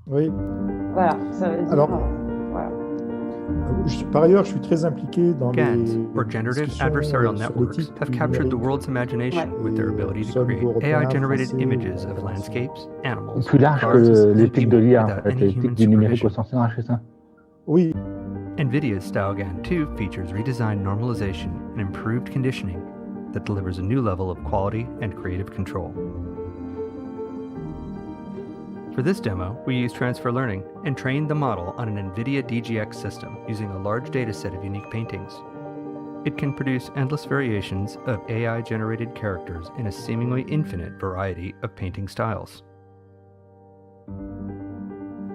Oui. Voilà, ça veut dire, Alors, voilà. par ailleurs, je suis très impliqué dans GANs, les or Generative discussions Adversarial sur Networks, l'éthique have du captured the numérique, world's imagination Ouais. with their et ability que ce to soit au create niveau européen, AI-generated français images ou of international. landscapes, animals, Plus large que cars, and l'éthique de people l'IA, en without fait, any l'éthique human du numérique au supervision. sens large, c'est ça? Oui, NVIDIA's StyleGAN 2 features redesigned normalization and improved conditioning that delivers a new level of quality and creative control. For this demo, we used transfer learning and trained the model on an NVIDIA DGX system using a large dataset of unique paintings. It can produce endless variations of AI-generated characters in a seemingly infinite variety of painting styles.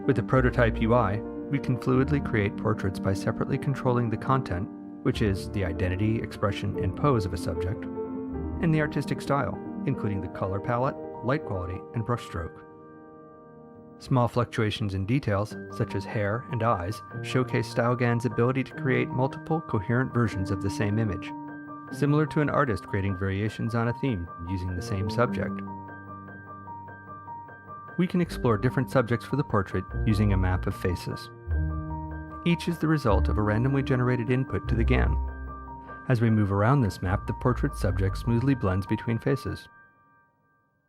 With the prototype UI, we can fluidly create portraits by separately controlling the content, which is the identity, expression, and pose of a subject, and the artistic style, including the color palette, light quality, and brushstroke. Small fluctuations in details, such as hair and eyes, showcase StyleGAN's ability to create multiple coherent versions of the same image, similar to an artist creating variations on a theme using the same subject. We can explore different subjects for the portrait using a map of faces. Each is the result of a randomly generated input to the GAN. As we move around this map, the portrait subject smoothly blends between faces.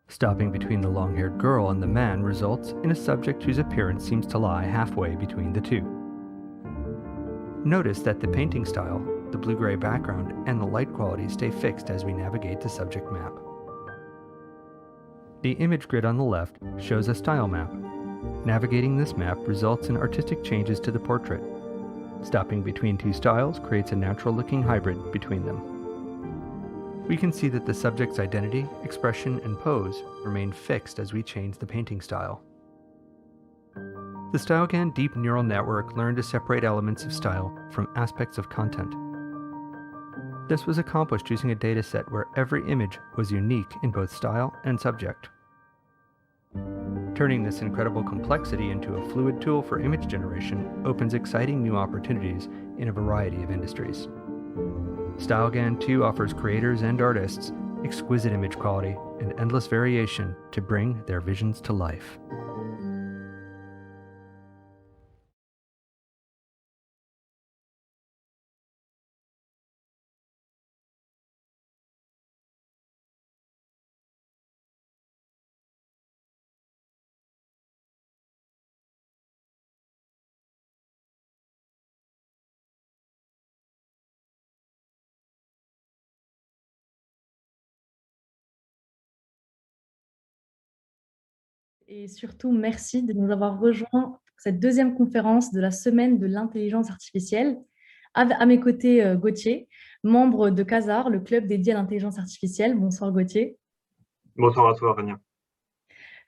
Stopping between the long-haired girl and the man results in a subject whose appearance seems to lie halfway between the two. Notice that the painting style, the blue-gray background, and the light quality stay fixed as we navigate the subject map. The image grid on the left shows a style map. Navigating this map results in artistic changes to the portrait. Stopping between two styles creates a natural-looking hybrid between them. We can see that the subject's identity, expression, and pose remain fixed as we change the painting style. The StyleGAN deep neural network learned to separate elements of style from aspects of content. This was accomplished using a dataset where every image was unique in both style and subject. Turning this incredible complexity into a fluid tool for image generation opens exciting new opportunities in a variety of industries. StyleGAN 2 offers creators and artists exquisite image quality and endless variation to bring their visions to life. Et surtout, merci de nous avoir rejoints pour cette deuxième conférence de la semaine de l'intelligence artificielle. À mes côtés, Gauthier, membre de CASAR, le club dédié à l'intelligence artificielle. Bonsoir Gauthier. Bonsoir à toi, Rania.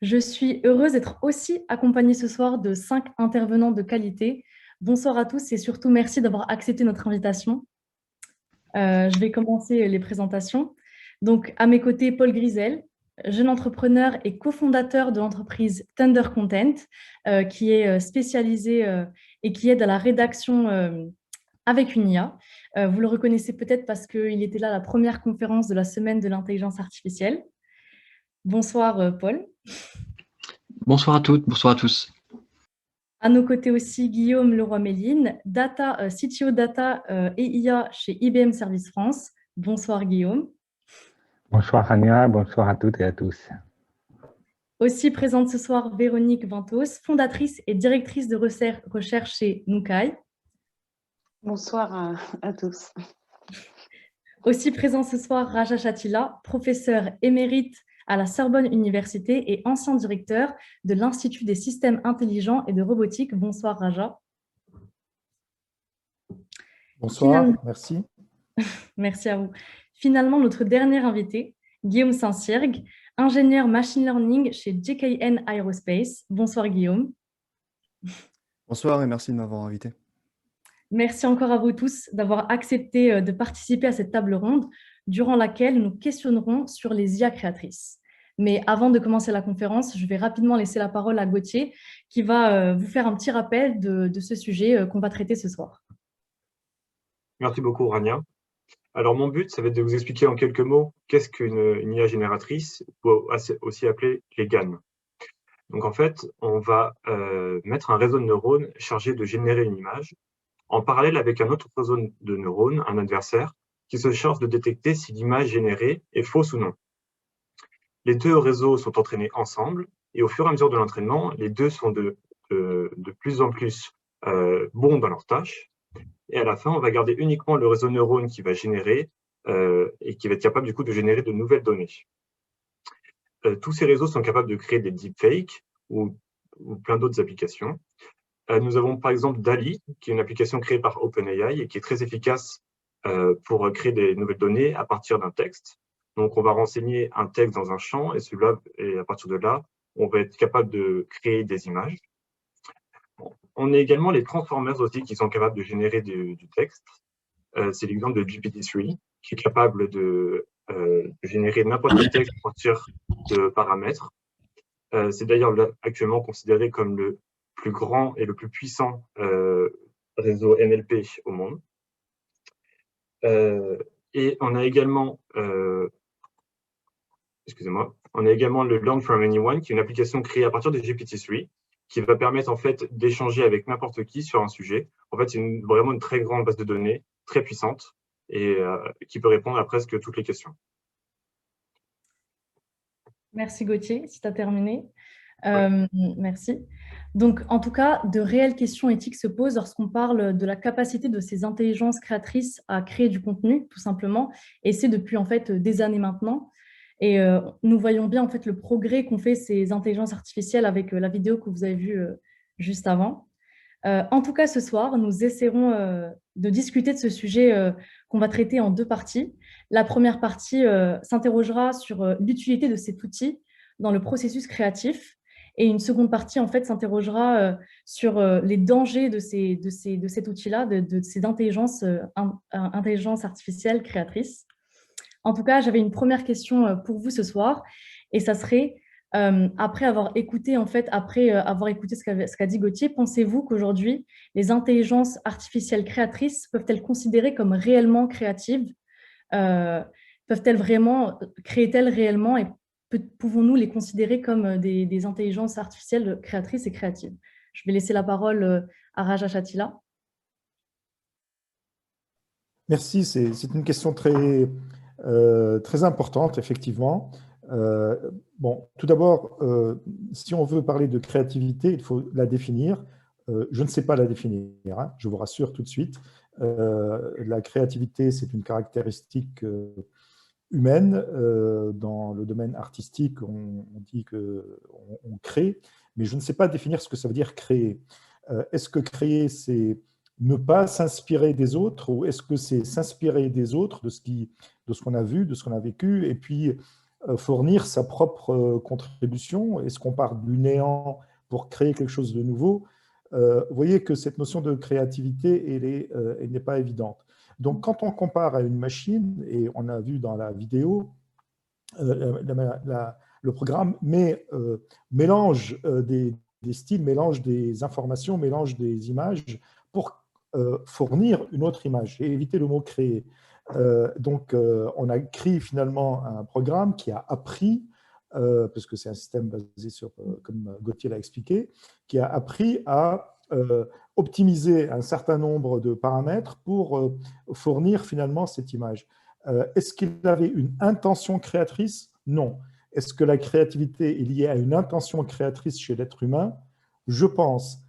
Je suis heureuse d'être aussi accompagnée ce soir de 5 intervenants de qualité. Bonsoir à tous et surtout merci d'avoir accepté notre invitation. Je vais commencer les présentations. Donc, à mes côtés, Paul Grisel, jeune entrepreneur et cofondateur de l'entreprise Thunder Content, qui est spécialisé et qui aide à la rédaction avec une IA. Vous le reconnaissez peut-être parce qu'il était là à la première conférence de la semaine de l'intelligence artificielle. Bonsoir Paul. Bonsoir à toutes, bonsoir à tous. À nos côtés aussi, Guillaume Leroy-Méline, CTO Data et IA chez IBM Service France. Bonsoir Guillaume. Bonsoir Rania, bonsoir à toutes et à tous. Aussi présente ce soir Véronique Ventos, fondatrice et directrice de recherche chez Nukai. Bonsoir à tous. Aussi présent ce soir Raja Chatila, professeur émérite à la Sorbonne Université et ancien directeur de l'Institut des systèmes intelligents et de robotique. Bonsoir Raja. bonsoir, merci. Merci à vous. Finalement, notre dernier invité, Guillaume Saint-Ciergue, ingénieur machine learning chez GKN Aerospace. Bonsoir Guillaume. Bonsoir et merci de m'avoir invité. Merci encore à vous tous d'avoir accepté de participer à cette table ronde durant laquelle nous questionnerons sur les IA créatrices. Mais avant de commencer la conférence, je vais rapidement laisser la parole à Gauthier qui va vous faire un petit rappel de ce sujet qu'on va traiter ce soir. Merci beaucoup, Rania. Alors, mon but, ça va être de vous expliquer en quelques mots qu'est-ce qu'une IA génératrice, ou aussi appelée les GAN. Donc, en fait, on va mettre un réseau de neurones chargé de générer une image, en parallèle avec un autre réseau de neurones, un adversaire, qui se charge de détecter si l'image générée est fausse ou non. Les deux réseaux sont entraînés ensemble, et au fur et à mesure de l'entraînement, les deux sont de plus en plus bons dans leur tâche. Et à la fin, on va garder uniquement le réseau de neurones qui va générer et qui va être capable du coup de générer de nouvelles données. Tous ces réseaux sont capables de créer des deepfakes ou plein d'autres applications. Nous avons par exemple DALL-E, qui est une application créée par OpenAI et qui est très efficace pour créer des nouvelles données à partir d'un texte. Donc, on va renseigner un texte dans un champ et à partir de là, on va être capable de créer des images. On a également les transformers aussi qui sont capables de générer du texte. C'est l'exemple de GPT-3 qui est capable de générer n'importe quel texte à partir de paramètres. C'est d'ailleurs actuellement considéré comme le plus grand et le plus puissant réseau NLP au monde. Et on a également, on a également le Learn from Anyone, qui est une application créée à partir de GPT-3, qui va permettre en fait d'échanger avec n'importe qui sur un sujet. En fait, c'est vraiment une très grande base de données, très puissante, et qui peut répondre à presque toutes les questions. Merci Gauthier, si tu as terminé. Merci. Donc, en tout cas, de réelles questions éthiques se posent lorsqu'on parle de la capacité de ces intelligences créatrices à créer du contenu, tout simplement, et c'est depuis en fait des années maintenant. Et nous voyons bien en fait le progrès qu'ont fait ces intelligences artificielles avec la vidéo que vous avez vue juste avant. En tout cas, ce soir, nous essaierons de discuter de ce sujet qu'on va traiter en deux parties. La première partie s'interrogera sur l'utilité de cet outil dans le processus créatif. Et une seconde partie, en fait, s'interrogera sur les dangers de cet outil-là, de ces intelligences artificielles créatrices. En tout cas, j'avais une première question pour vous ce soir, et ça serait, après avoir écouté ce qu'a dit Gauthier, pensez-vous qu'aujourd'hui, les intelligences artificielles créatrices peuvent-elles considérer comme réellement créatives? Créent-elles réellement, et pouvons-nous les considérer comme des intelligences artificielles créatrices et créatives? Je vais laisser la parole à Raja Chatila. Merci, c'est une question très importante, effectivement. Bon, tout d'abord, si on veut parler de créativité, il faut la définir. Je ne sais pas la définir, hein, je vous rassure tout de suite. La créativité, c'est une caractéristique humaine. Dans le domaine artistique, on dit qu'on crée, mais je ne sais pas définir ce que ça veut dire créer. Est-ce que créer, c'est ne pas s'inspirer des autres, ou est-ce que c'est s'inspirer des autres, de ce qu'on a vu, de ce qu'on a vécu, et puis fournir sa propre contribution? Est-ce qu'on part du néant pour créer quelque chose de nouveau? Vous voyez que cette notion de créativité, elle n'est pas évidente. Donc, quand on compare à une machine, et on a vu dans la vidéo, le programme mélange des styles, mélange des informations, mélange des images pour fournir une autre image et éviter le mot créer. Donc, on a écrit finalement un programme qui a appris, parce que c'est un système basé sur, comme Gauthier l'a expliqué, qui a appris à optimiser un certain nombre de paramètres pour fournir finalement cette image. Est-ce qu'il avait une intention créatrice? Non. Est-ce que la créativité est liée à une intention créatrice chez l'être humain? Je pense.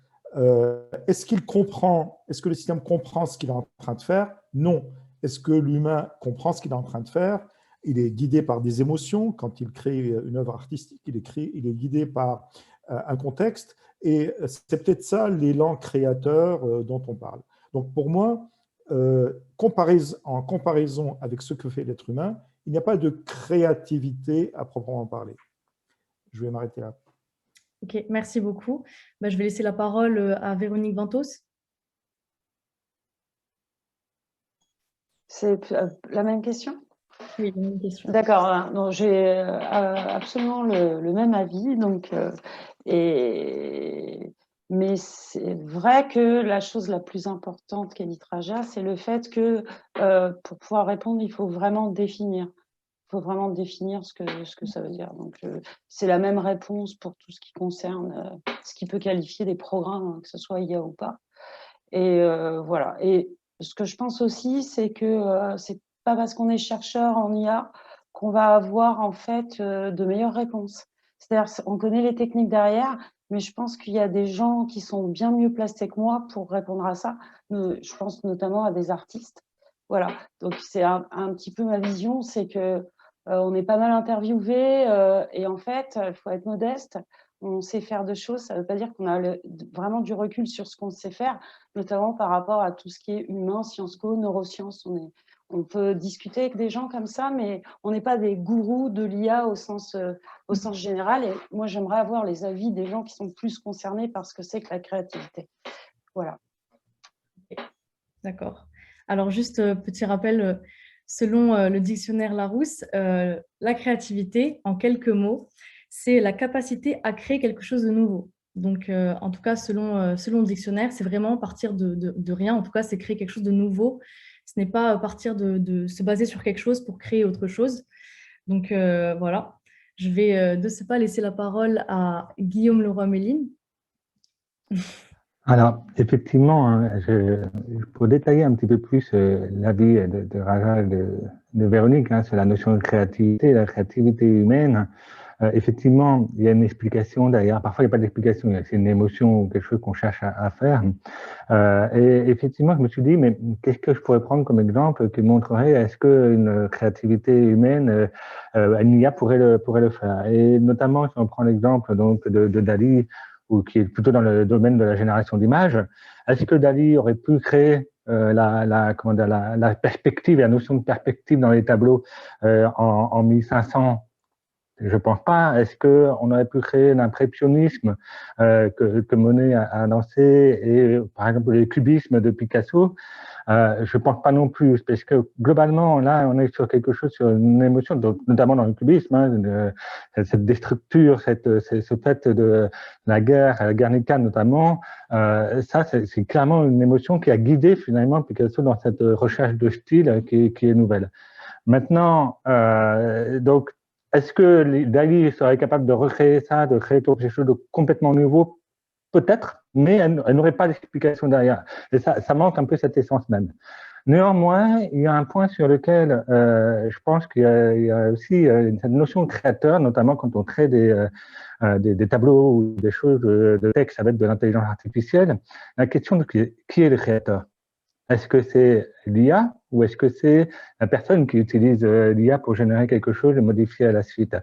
Est-ce que le système comprend ce qu'il est en train de faire? Non. Est-ce que l'humain comprend ce qu'il est en train de faire? Il est guidé par des émotions. Quand il crée une œuvre artistique, il est guidé par un contexte. Et c'est peut-être ça l'élan créateur dont on parle. Donc pour moi, en comparaison avec ce que fait l'être humain, il n'y a pas de créativité à proprement parler. Je vais m'arrêter là. Ok, merci beaucoup. Je vais laisser la parole à Véronique Ventos. C'est la même question? Oui, la même question. D'accord, j'ai absolument le même avis. Mais c'est vrai que la chose la plus importante qu'a dit Raja, c'est le fait que pour pouvoir répondre, il faut vraiment définir. faut vraiment définir ce que ça veut dire. Donc, c'est la même réponse pour tout ce qui concerne ce qui peut qualifier des programmes, hein, que ce soit IA ou pas. Et voilà. Et ce que je pense aussi, c'est que c'est pas parce qu'on est chercheur en IA qu'on va avoir en fait de meilleures réponses. C'est-à-dire, on connaît les techniques derrière, mais je pense qu'il y a des gens qui sont bien mieux placés que moi pour répondre à ça. Je pense notamment à des artistes. Voilà. Donc, c'est un petit peu ma vision, c'est que on est pas mal interviewé et en fait, il faut être modeste. On sait faire de choses, ça ne veut pas dire qu'on a vraiment du recul sur ce qu'on sait faire, notamment par rapport à tout ce qui est humain, Sciences Co, neurosciences. On peut discuter avec des gens comme ça, mais on n'est pas des gourous de l'IA au sens général. Et moi, j'aimerais avoir les avis des gens qui sont plus concernés par ce que c'est que la créativité. Voilà. D'accord. Alors, juste petit rappel, selon le dictionnaire Larousse, la créativité, en quelques mots, c'est la capacité à créer quelque chose de nouveau. Donc, en tout cas, selon le dictionnaire, c'est vraiment partir de rien. En tout cas, c'est créer quelque chose de nouveau. Ce n'est pas partir de se baser sur quelque chose pour créer autre chose. Donc, voilà. Je vais de ce pas laisser la parole à Guillaume Leroy-Méline. Alors, effectivement, hein, pour détailler un petit peu plus l'avis de Raja et de Véronique hein, sur la notion de créativité, la créativité humaine, effectivement, il y a une explication derrière. Parfois, il n'y a pas d'explication, c'est une émotion ou quelque chose qu'on cherche à faire. Et effectivement, je me suis dit, mais qu'est-ce que je pourrais prendre comme exemple qui montrerait est-ce qu'une créativité humaine, une IA pourrait le faire. Et notamment, si on prend l'exemple donc de Dali, ou qui est plutôt dans le domaine de la génération d'images, est-ce que Dali aurait pu créer la perspective, la notion de perspective dans les tableaux en 1500? Je pense pas. Est-ce qu'on aurait pu créer l'impressionnisme que Monet a lancé et par exemple le cubisme de Picasso? Je pense pas non plus, parce que globalement, là, on est sur quelque chose, sur une émotion, donc, notamment dans le cubisme, hein, cette déstructure, ce fait de la guerre Guernica notamment, ça, c'est clairement une émotion qui a guidé finalement Picasso dans cette recherche de style qui est nouvelle. Maintenant, donc, est-ce que Dali serait capable de recréer ça, de créer quelque chose de complètement nouveau? Peut-être, mais elle n'aurait pas d'explication derrière. Et ça manque un peu cette essence même. Néanmoins, il y a un point sur lequel je pense qu'il y a aussi cette notion de créateur, notamment quand on crée des tableaux ou des choses de texte avec de l'intelligence artificielle. La question de qui est le créateur? Est-ce que c'est l'IA ou est-ce que c'est la personne qui utilise l'IA pour générer quelque chose et modifier à la suite?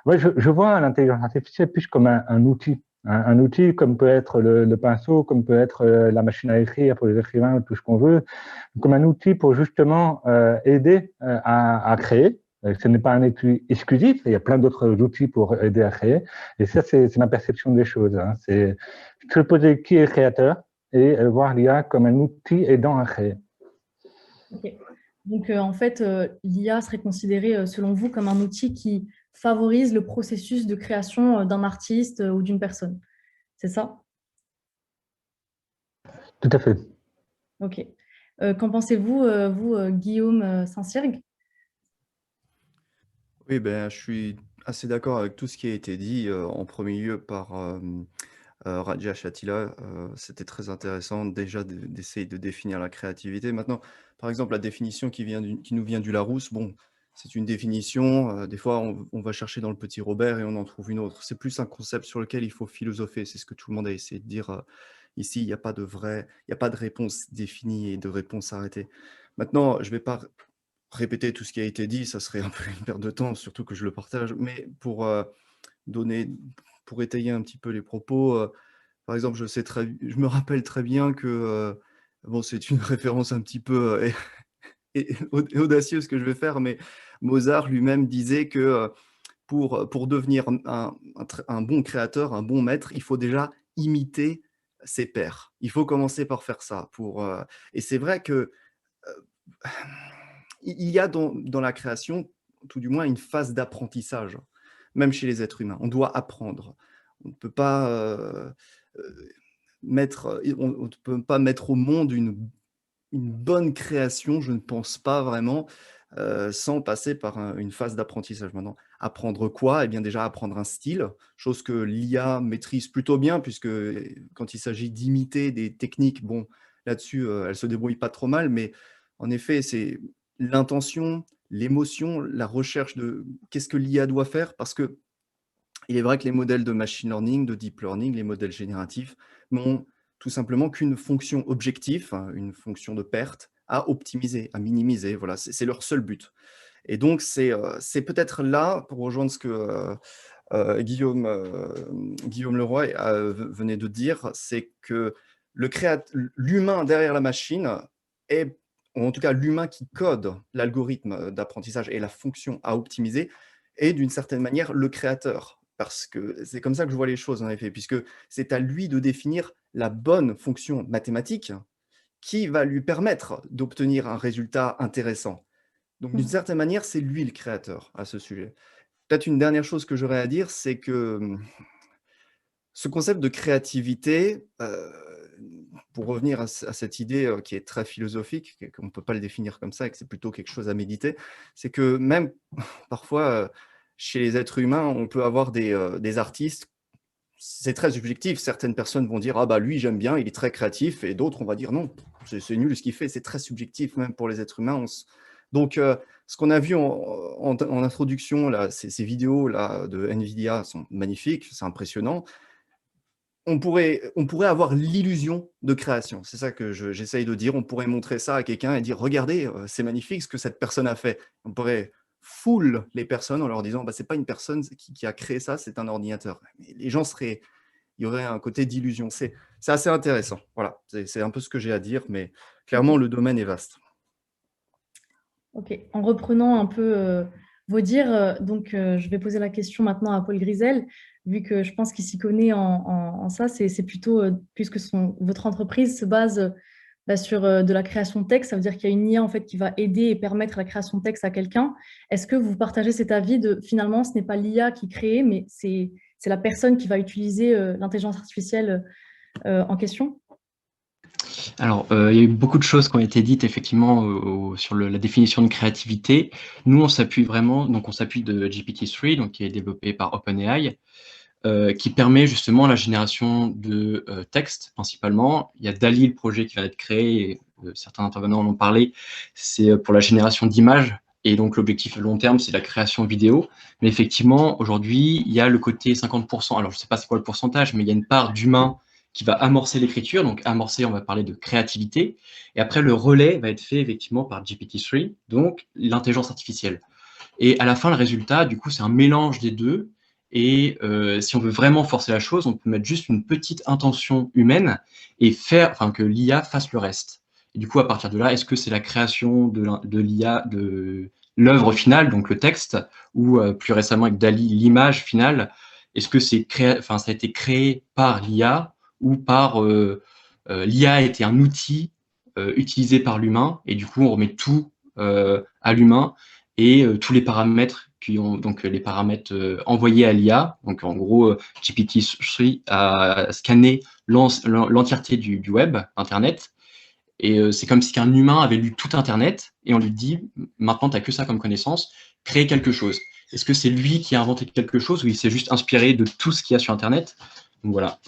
Moi, je vois l'intelligence artificielle plus comme un outil. Un outil comme peut être le pinceau, comme peut être la machine à écrire pour les écrivains, tout ce qu'on veut, comme un outil pour justement aider à créer. Ce n'est pas un outil exclusif, il y a plein d'autres outils pour aider à créer. Et ça, c'est ma perception des choses. Hein. C'est se poser qui est le créateur et voir l'IA comme un outil aidant à créer. Ok. Donc, en fait, l'IA serait considérée, selon vous, comme un outil qui favorise le processus de création d'un artiste ou d'une personne. C'est ça? Tout à fait. Ok. Qu'en pensez-vous, vous, Guillaume Saint-Cyrgue? Oui, ben, je suis assez d'accord avec tout ce qui a été dit en premier lieu par Rajesh Attila. C'était très intéressant déjà d'essayer de définir la créativité. Maintenant, par exemple, la définition qui nous vient du Larousse, bon, c'est une définition. Des fois, on va chercher dans le petit Robert et on en trouve une autre. C'est plus un concept sur lequel il faut philosopher. C'est ce que tout le monde a essayé de dire ici. Il n'y a pas de réponse définie et de réponse arrêtée. Maintenant, je ne vais pas répéter tout ce qui a été dit, ça serait un peu une perte de temps, surtout que je le partage. Mais pour étayer un petit peu les propos, par exemple, je me rappelle très bien que, bon, c'est une référence un petit peu audacieuse que je vais faire, mais Mozart lui-même disait que pour devenir un bon créateur, un bon maître, il faut déjà imiter ses pairs. Il faut commencer par faire ça. Et c'est vrai que il y a dans la création, tout du moins, une phase d'apprentissage, même chez les êtres humains. On doit apprendre. On ne peut pas mettre au monde une bonne création, je ne pense pas vraiment. sans passer par une phase d'apprentissage. Maintenant, apprendre quoi? Eh bien déjà apprendre un style, chose que l'IA maîtrise plutôt bien, puisque quand il s'agit d'imiter des techniques, bon, là-dessus, elle se débrouille pas trop mal, mais en effet, c'est l'intention, l'émotion, la recherche de qu'est-ce que l'IA doit faire, parce que il est vrai que les modèles de machine learning, de deep learning, les modèles génératifs, n'ont tout simplement qu'une fonction objective, une fonction de perte, à optimiser, à minimiser. Voilà, c'est leur seul but. Et donc, c'est peut-être là, pour rejoindre ce que Guillaume Leroy venait de dire, c'est que l'humain derrière la machine est, ou en tout cas l'humain qui code l'algorithme d'apprentissage et la fonction à optimiser, est d'une certaine manière le créateur. Parce que c'est comme ça que je vois les choses, en effet, puisque c'est à lui de définir la bonne fonction mathématique qui va lui permettre d'obtenir un résultat intéressant. Donc, d'une certaine manière, c'est lui le créateur à ce sujet. Peut-être une dernière chose que j'aurais à dire, c'est que ce concept de créativité, pour revenir à cette idée qui est très philosophique, qu'on ne peut pas le définir comme ça, et que c'est plutôt quelque chose à méditer, c'est que même parfois, chez les êtres humains, on peut avoir des artistes, c'est très subjectif. Certaines personnes vont dire « Ah bah lui, j'aime bien, il est très créatif », et d'autres, on va dire « Non, c'est nul ce qu'il fait », c'est très subjectif même pour les êtres humains. Donc, ce qu'on a vu en introduction, là, ces vidéos là, de NVIDIA sont magnifiques, c'est impressionnant. On pourrait avoir l'illusion de création. C'est ça que j'essaye de dire. On pourrait montrer ça à quelqu'un et dire « Regardez, c'est magnifique ce que cette personne a fait ». On pourrait foule les personnes en leur disant bah, « C'est pas une personne qui a créé ça, c'est un ordinateur ». Mais les gens il y aurait un côté d'illusion. C'est assez intéressant. Voilà, c'est un peu ce que j'ai à dire, mais clairement, le domaine est vaste. Ok, en reprenant un peu vos dires, donc je vais poser la question maintenant à Paul Grisel, vu que je pense qu'il s'y connaît en ça, c'est plutôt, puisque votre entreprise se base sur de la création de texte, ça veut dire qu'il y a une IA en fait, qui va aider et permettre la création de texte à quelqu'un. Est-ce que vous partagez cet avis de finalement, ce n'est pas l'IA qui crée, mais c'est la personne qui va utiliser l'intelligence artificielle en question? Alors, il y a eu beaucoup de choses qui ont été dites effectivement sur la définition de créativité. Nous, on s'appuie vraiment, donc on s'appuie de GPT-3, donc qui est développé par OpenAI, qui permet justement la génération de texte principalement. Il y a DALL-E, le projet qui va être créé, et, certains intervenants en ont parlé, c'est pour la génération d'images. Et donc, l'objectif à long terme, c'est la création vidéo. Mais effectivement, aujourd'hui, il y a le côté 50%. Alors, je ne sais pas c'est quoi le pourcentage, mais il y a une part d'humain qui va amorcer l'écriture. Donc, amorcer, on va parler de créativité. Et après, le relais va être fait effectivement par GPT-3, donc l'intelligence artificielle. Et à la fin, le résultat, du coup, c'est un mélange des deux. Et si on veut vraiment forcer la chose, on peut mettre juste une petite intention humaine et que l'IA fasse le reste. Et du coup, à partir de là, est-ce que c'est la création de l'IA, de l'œuvre finale, donc le texte, ou plus récemment avec DALL-E, l'image finale, est-ce que ça a été créé par l'IA ou par l'IA a été un outil utilisé par l'humain, et du coup, on remet tout à l'humain, et tous les paramètres qui ont donc les paramètres envoyés à l'IA. Donc en gros, GPT-3 a scanné l'entièreté du web, Internet, et c'est comme si un humain avait lu tout Internet, et on lui dit, maintenant, tu n'as que ça comme connaissance, crée quelque chose. Est-ce que c'est lui qui a inventé quelque chose, ou il s'est juste inspiré de tout ce qu'il y a sur Internet? Donc voilà.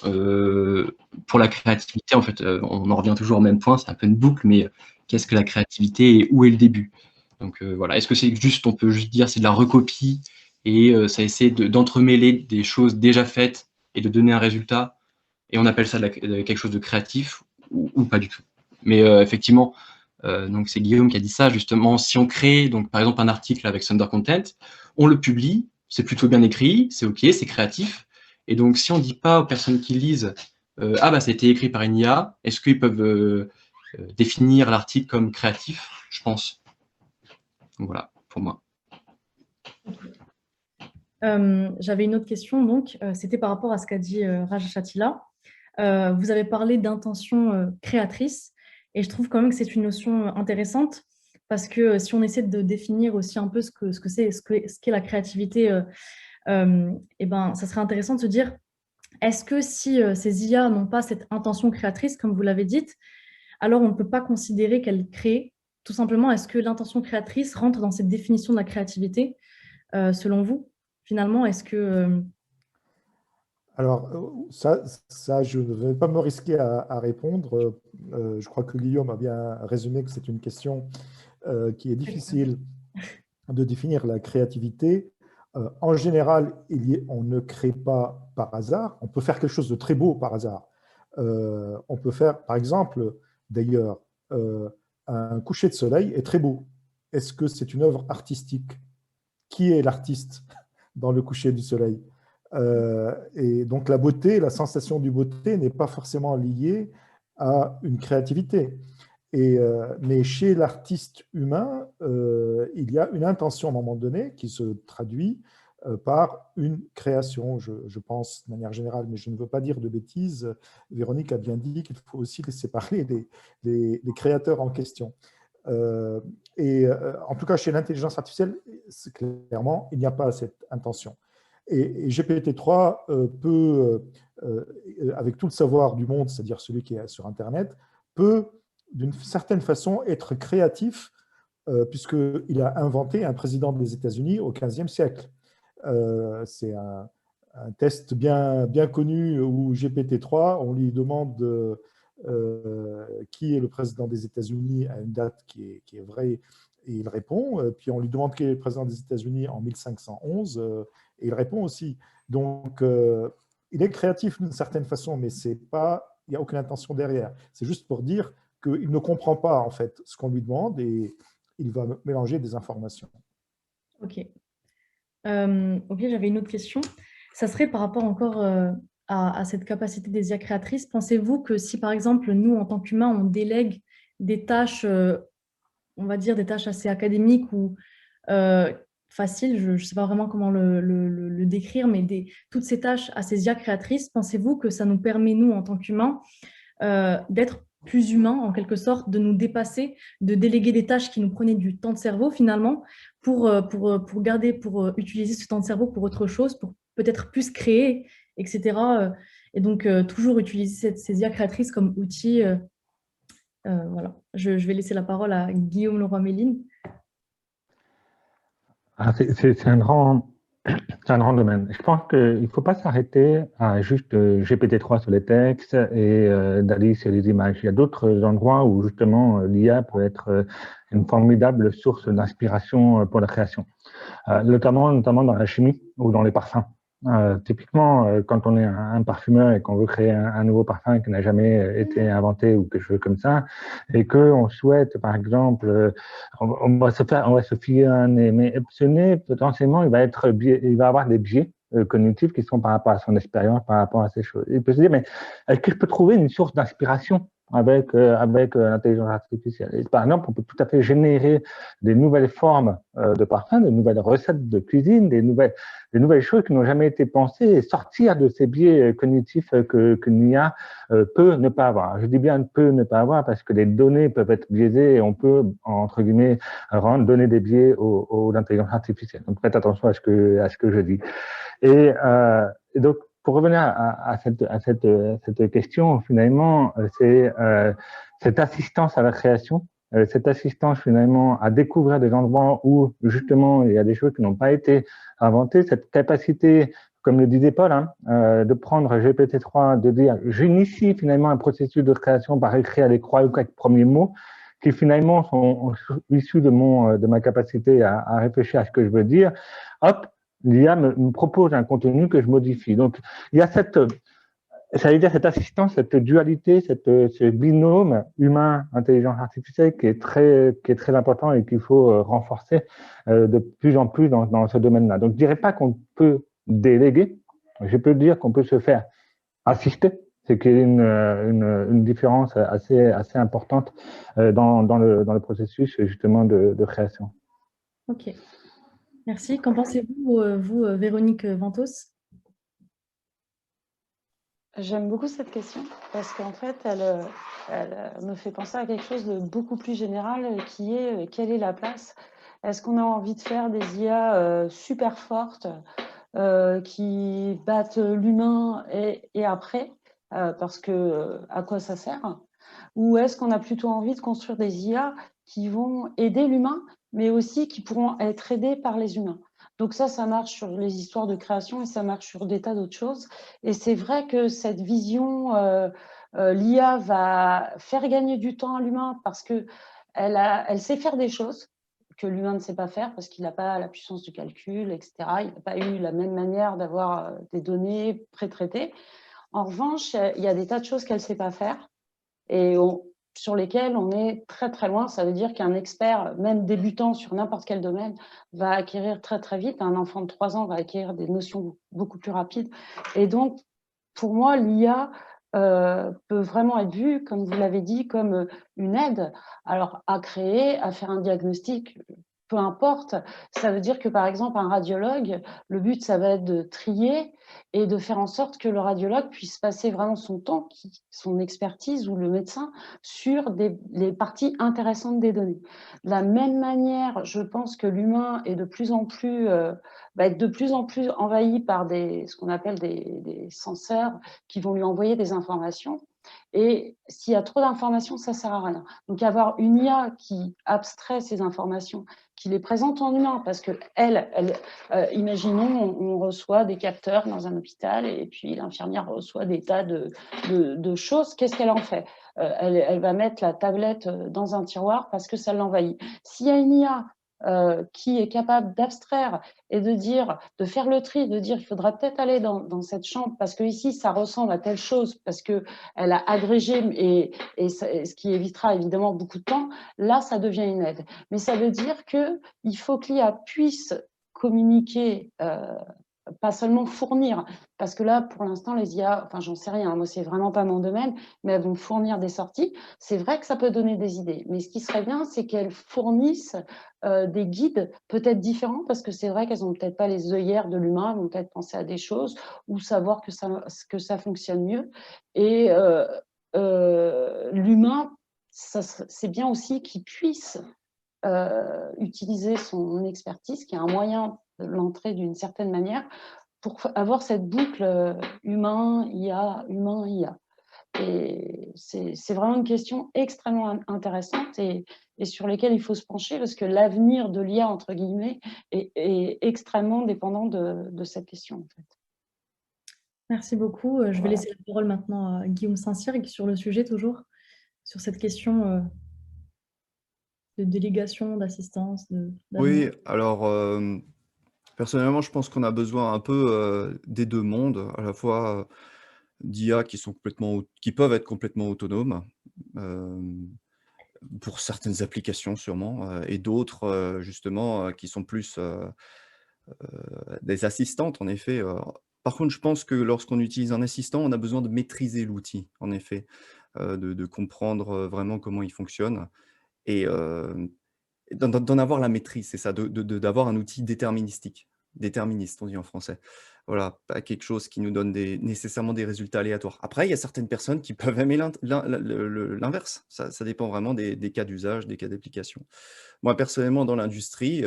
Pour la créativité, en fait, on en revient toujours au même point, c'est un peu une boucle, mais qu'est-ce que la créativité et où est le début? Donc voilà, est-ce que c'est juste, on peut juste dire c'est de la recopie et ça essaie d'entremêler des choses déjà faites et de donner un résultat, et on appelle ça quelque chose de créatif, ou pas du tout? Mais effectivement, donc c'est Guillaume qui a dit ça, justement, si on crée donc par exemple un article avec Thunder Content, on le publie, c'est plutôt bien écrit, c'est ok, c'est créatif, et donc si on ne dit pas aux personnes qui lisent ah bah c'était écrit par une IA, est-ce qu'ils peuvent définir l'article comme créatif? Je pense. Donc voilà, pour moi. J'avais une autre question, donc c'était par rapport à ce qu'a dit Raj Chatila. Vous avez parlé d'intention créatrice, et je trouve quand même que c'est une notion intéressante, parce que si on essaie de définir aussi un peu ce qu'est la créativité, et ben, ça serait intéressant de se dire, est-ce que si ces IA n'ont pas cette intention créatrice, comme vous l'avez dit, alors on ne peut pas considérer qu'elles créent, tout simplement, est-ce que l'intention créatrice rentre dans cette définition de la créativité, selon vous? Finalement, est-ce que… Alors, ça, je ne vais pas me risquer à répondre. Je crois que Guillaume a bien résumé que c'est une question qui est difficile de définir la créativité. En général, on ne crée pas par hasard. On peut faire quelque chose de très beau par hasard. On peut faire, par exemple, d'ailleurs, un coucher de soleil est très beau. Est-ce que c'est une œuvre artistique? Qui est l'artiste dans le coucher du soleil? Et donc la beauté, la sensation du beauté n'est pas forcément liée à une créativité. Mais chez l'artiste humain, il y a une intention à un moment donné qui se traduit par une création, je pense de manière générale, mais je ne veux pas dire de bêtises. Véronique a bien dit qu'il faut aussi laisser parler les créateurs en question. En tout cas, chez l'intelligence artificielle, clairement, il n'y a pas cette intention. Et GPT-3 peut, avec tout le savoir du monde, c'est-à-dire celui qui est sur Internet, peut d'une certaine façon être créatif, puisqu'il a inventé un président des États-Unis au XVe siècle. C'est un test bien connu où GPT-3, on lui demande qui est le président des États-Unis à une date qui est vraie, et il répond. Puis on lui demande qui est le président des États-Unis en 1511, et il répond aussi. Donc, il est créatif d'une certaine façon, mais il n'y a aucune intention derrière. C'est juste pour dire qu'il ne comprend pas en fait ce qu'on lui demande et il va mélanger des informations. Ok. Ok, j'avais une autre question. Ça serait par rapport encore à cette capacité des IA créatrices. Pensez-vous que si, par exemple, nous, en tant qu'humains, on délègue des tâches, on va dire des tâches assez académiques ou faciles, je ne sais pas vraiment comment le décrire, mais toutes ces tâches à ces IA créatrices, pensez-vous que ça nous permet, nous, en tant qu'humains, d'être plus humains, en quelque sorte, de nous dépasser, de déléguer des tâches qui nous prenaient du temps de cerveau, finalement, pour utiliser ce temps de cerveau pour autre chose, pour peut-être plus créer, etc. Et donc, toujours utiliser ces IA créatrices comme outil. Voilà. Je vais laisser la parole à Guillaume Leroy-Méline. C'est un grand domaine. Je pense qu'il ne faut pas s'arrêter à juste GPT-3 sur les textes et DALL-E sur les images. Il y a d'autres endroits où justement l'IA peut être une formidable source d'inspiration pour la création, notamment dans la chimie ou dans les parfums. Typiquement, quand on est un parfumeur et qu'on veut créer un nouveau parfum qui n'a jamais été inventé ou quelque chose comme ça, et qu'on souhaite, par exemple, on va se fier à un nez, mais ce nez, potentiellement, il va avoir des biais cognitifs qui sont par rapport à son expérience, par rapport à ces choses. Il peut se dire, mais est-ce que je peux trouver une source d'inspiration avec l'intelligence artificielle? Et par exemple, on peut tout à fait générer des nouvelles formes de parfums, des nouvelles recettes de cuisine, des nouvelles choses qui n'ont jamais été pensées et sortir de ces biais cognitifs que l'IA peut ne pas avoir. Je dis bien peut ne pas avoir parce que les données peuvent être biaisées et on peut, entre guillemets, donner des biais aux intelligences artificielles. Donc faites attention à ce que je dis. Et donc, pour revenir à cette question, finalement, c'est cette assistance à la création, cette assistance finalement à découvrir des endroits où justement il y a des choses qui n'ont pas été inventées, cette capacité, comme le disait Paul, de prendre GPT-3, de dire j'initie finalement un processus de création par écrire les croix ou quelques premiers mots qui finalement sont issus de ma capacité à réfléchir à ce que je veux dire. Hop, l'IA me propose un contenu que je modifie. Donc, il y a cette assistance, cette dualité, ce binôme humain-intelligence artificielle qui est très important et qu'il faut renforcer de plus en plus dans ce domaine-là. Donc, je ne dirais pas qu'on peut déléguer, je peux dire qu'on peut se faire assister, c'est qu'il y a une différence assez importante dans le processus justement de création. Ok. Merci. Qu'en pensez-vous, vous, Véronique Ventos? J'aime beaucoup cette question parce qu'en fait, elle me fait penser à quelque chose de beaucoup plus général qui est quelle est la place? Est-ce qu'on a envie de faire des IA super fortes qui battent l'humain et après parce que à quoi ça sert? Ou est-ce qu'on a plutôt envie de construire des IA qui vont aider l'humain, mais aussi qui pourront être aidés par les humains. Donc ça marche sur les histoires de création et ça marche sur des tas d'autres choses. Et c'est vrai que cette vision, l'IA va faire gagner du temps à l'humain parce qu'elle sait faire des choses que l'humain ne sait pas faire parce qu'il n'a pas la puissance de calcul, etc. Il n'a pas eu la même manière d'avoir des données pré-traitées. En revanche, il y a des tas de choses qu'elle ne sait pas faire et sur lesquelles on est très très loin. Ça veut dire qu'un expert, même débutant sur n'importe quel domaine, va acquérir très très vite. Un enfant de 3 ans va acquérir des notions beaucoup plus rapides. Et donc, pour moi, l'IA peut vraiment être vue, comme vous l'avez dit, comme une aide. Alors, à créer, à faire un diagnostic, peu importe. Ça veut dire que, par exemple, un radiologue, le but, ça va être de trier et de faire en sorte que le radiologue puisse passer vraiment son temps, son expertise ou le médecin sur les parties intéressantes des données. De la même manière, je pense que l'humain est de plus en plus, va être de plus en plus envahi par ce qu'on appelle des senseurs qui vont lui envoyer des informations. Et s'il y a trop d'informations, ça ne sert à rien. Donc, avoir une IA qui abstrait ces informations, qui les présente en humain, parce que imaginons, on reçoit des capteurs dans un hôpital et puis l'infirmière reçoit des tas de choses. Qu'est-ce qu'elle en fait? Elle va mettre la tablette dans un tiroir parce que ça l'envahit. S'il y a une IA qui est capable d'abstraire et de faire le tri, de dire il faudra peut-être aller dans cette chambre parce que ici ça ressemble à telle chose, parce qu'elle a agrégé et ce qui évitera évidemment beaucoup de temps, là ça devient une aide. Mais ça veut dire qu'il faut que l'IA puisse communiquer, pas seulement fournir, parce que là, pour l'instant, les IA, enfin, j'en sais rien, moi, c'est vraiment pas mon domaine, mais elles vont fournir des sorties. C'est vrai que ça peut donner des idées, mais ce qui serait bien, c'est qu'elles fournissent des guides peut-être différents, parce que c'est vrai qu'elles n'ont peut-être pas les œillères de l'humain, elles vont peut-être penser à des choses ou savoir que ça fonctionne mieux. Et l'humain, c'est bien aussi qu'il puisse utiliser son expertise, qui est un moyen de l'entrer d'une certaine manière, pour avoir cette boucle humain-IA, humain-IA. Et c'est vraiment une question extrêmement intéressante et sur laquelle il faut se pencher parce que l'avenir de l'IA, entre guillemets, est extrêmement dépendant de cette question, en fait. Merci beaucoup. Je vais laisser la parole maintenant à Guillaume Saint-Cyr sur le sujet toujours, sur cette question de délégation, d'assistance. Oui, alors personnellement, je pense qu'on a besoin un peu des deux mondes, à la fois d'IA qui peuvent être complètement autonomes pour certaines applications sûrement, et d'autres justement qui sont plus des assistantes en effet. Par contre, je pense que lorsqu'on utilise un assistant, on a besoin de maîtriser l'outil, en effet, de comprendre vraiment comment il fonctionne et d'en avoir la maîtrise, c'est ça, d'avoir un outil déterministe, on dit en français. Voilà, pas quelque chose qui nous donne nécessairement des résultats aléatoires. Après, il y a certaines personnes qui peuvent aimer l'inverse. Ça dépend vraiment des cas d'usage, des cas d'application. Moi, personnellement, dans l'industrie,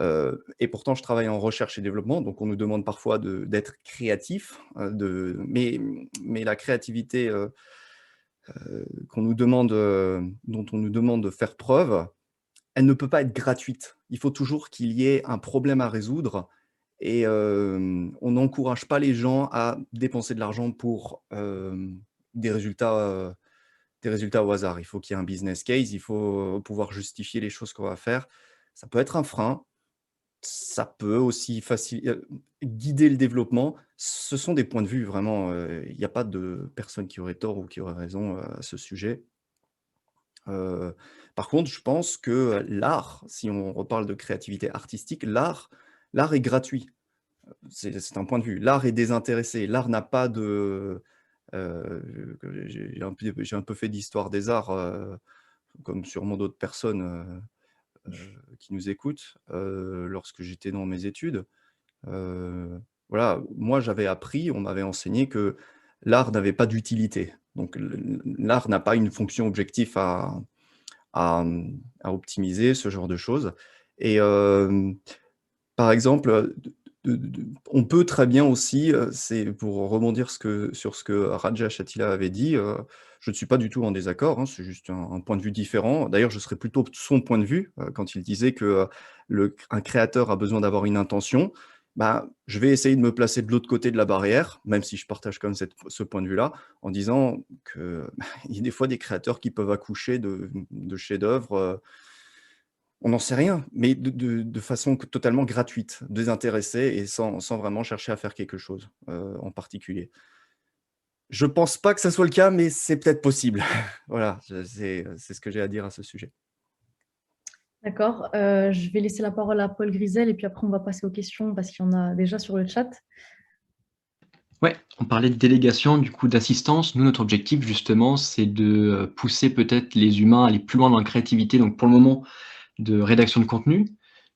et pourtant, je travaille en recherche et développement, donc on nous demande parfois d'être créatif, mais la créativité dont on nous demande de faire preuve, elle ne peut pas être gratuite. Il faut toujours qu'il y ait un problème à résoudre et on n'encourage pas les gens à dépenser de l'argent pour des résultats au hasard. Il faut qu'il y ait un business case, il faut pouvoir justifier les choses qu'on va faire. Ça peut être un frein, ça peut aussi guider le développement. Ce sont des points de vue, vraiment. Il n'y a pas de personne qui aurait tort ou qui aurait raison à ce sujet. Par contre, je pense que l'art, si on reparle de créativité artistique, l'art est gratuit. C'est un point de vue. L'art est désintéressé. L'art n'a pas de... j'ai un peu fait d'histoire des arts, comme sûrement d'autres personnes qui nous écoutent, lorsque j'étais dans mes études. Voilà, moi j'avais appris, on m'avait enseigné que l'art n'avait pas d'utilité. Donc l'art n'a pas une fonction objective à optimiser, ce genre de choses. Et par exemple, on peut très bien aussi, c'est pour rebondir sur ce que Raja Chatila avait dit, je ne suis pas du tout en désaccord, hein, c'est juste un point de vue différent. D'ailleurs, je serais plutôt de son point de vue, quand il disait que un créateur a besoin d'avoir une intention. Bah, je vais essayer de me placer de l'autre côté de la barrière, même si je partage comme ce point de vue-là, en disant qu'il y a des fois des créateurs qui peuvent accoucher de chefs-d'œuvre, on n'en sait rien, mais de façon totalement gratuite, désintéressée et sans vraiment chercher à faire quelque chose en particulier. Je ne pense pas que ça soit le cas, mais c'est peut-être possible. Voilà, c'est ce que j'ai à dire à ce sujet. D'accord. Je vais laisser la parole à Paul Grisel et puis après, on va passer aux questions parce qu'il y en a déjà sur le chat. Ouais, on parlait de délégation, du coup d'assistance. Nous, notre objectif, justement, c'est de pousser peut-être les humains à aller plus loin dans la créativité. Donc, pour le moment, de rédaction de contenu,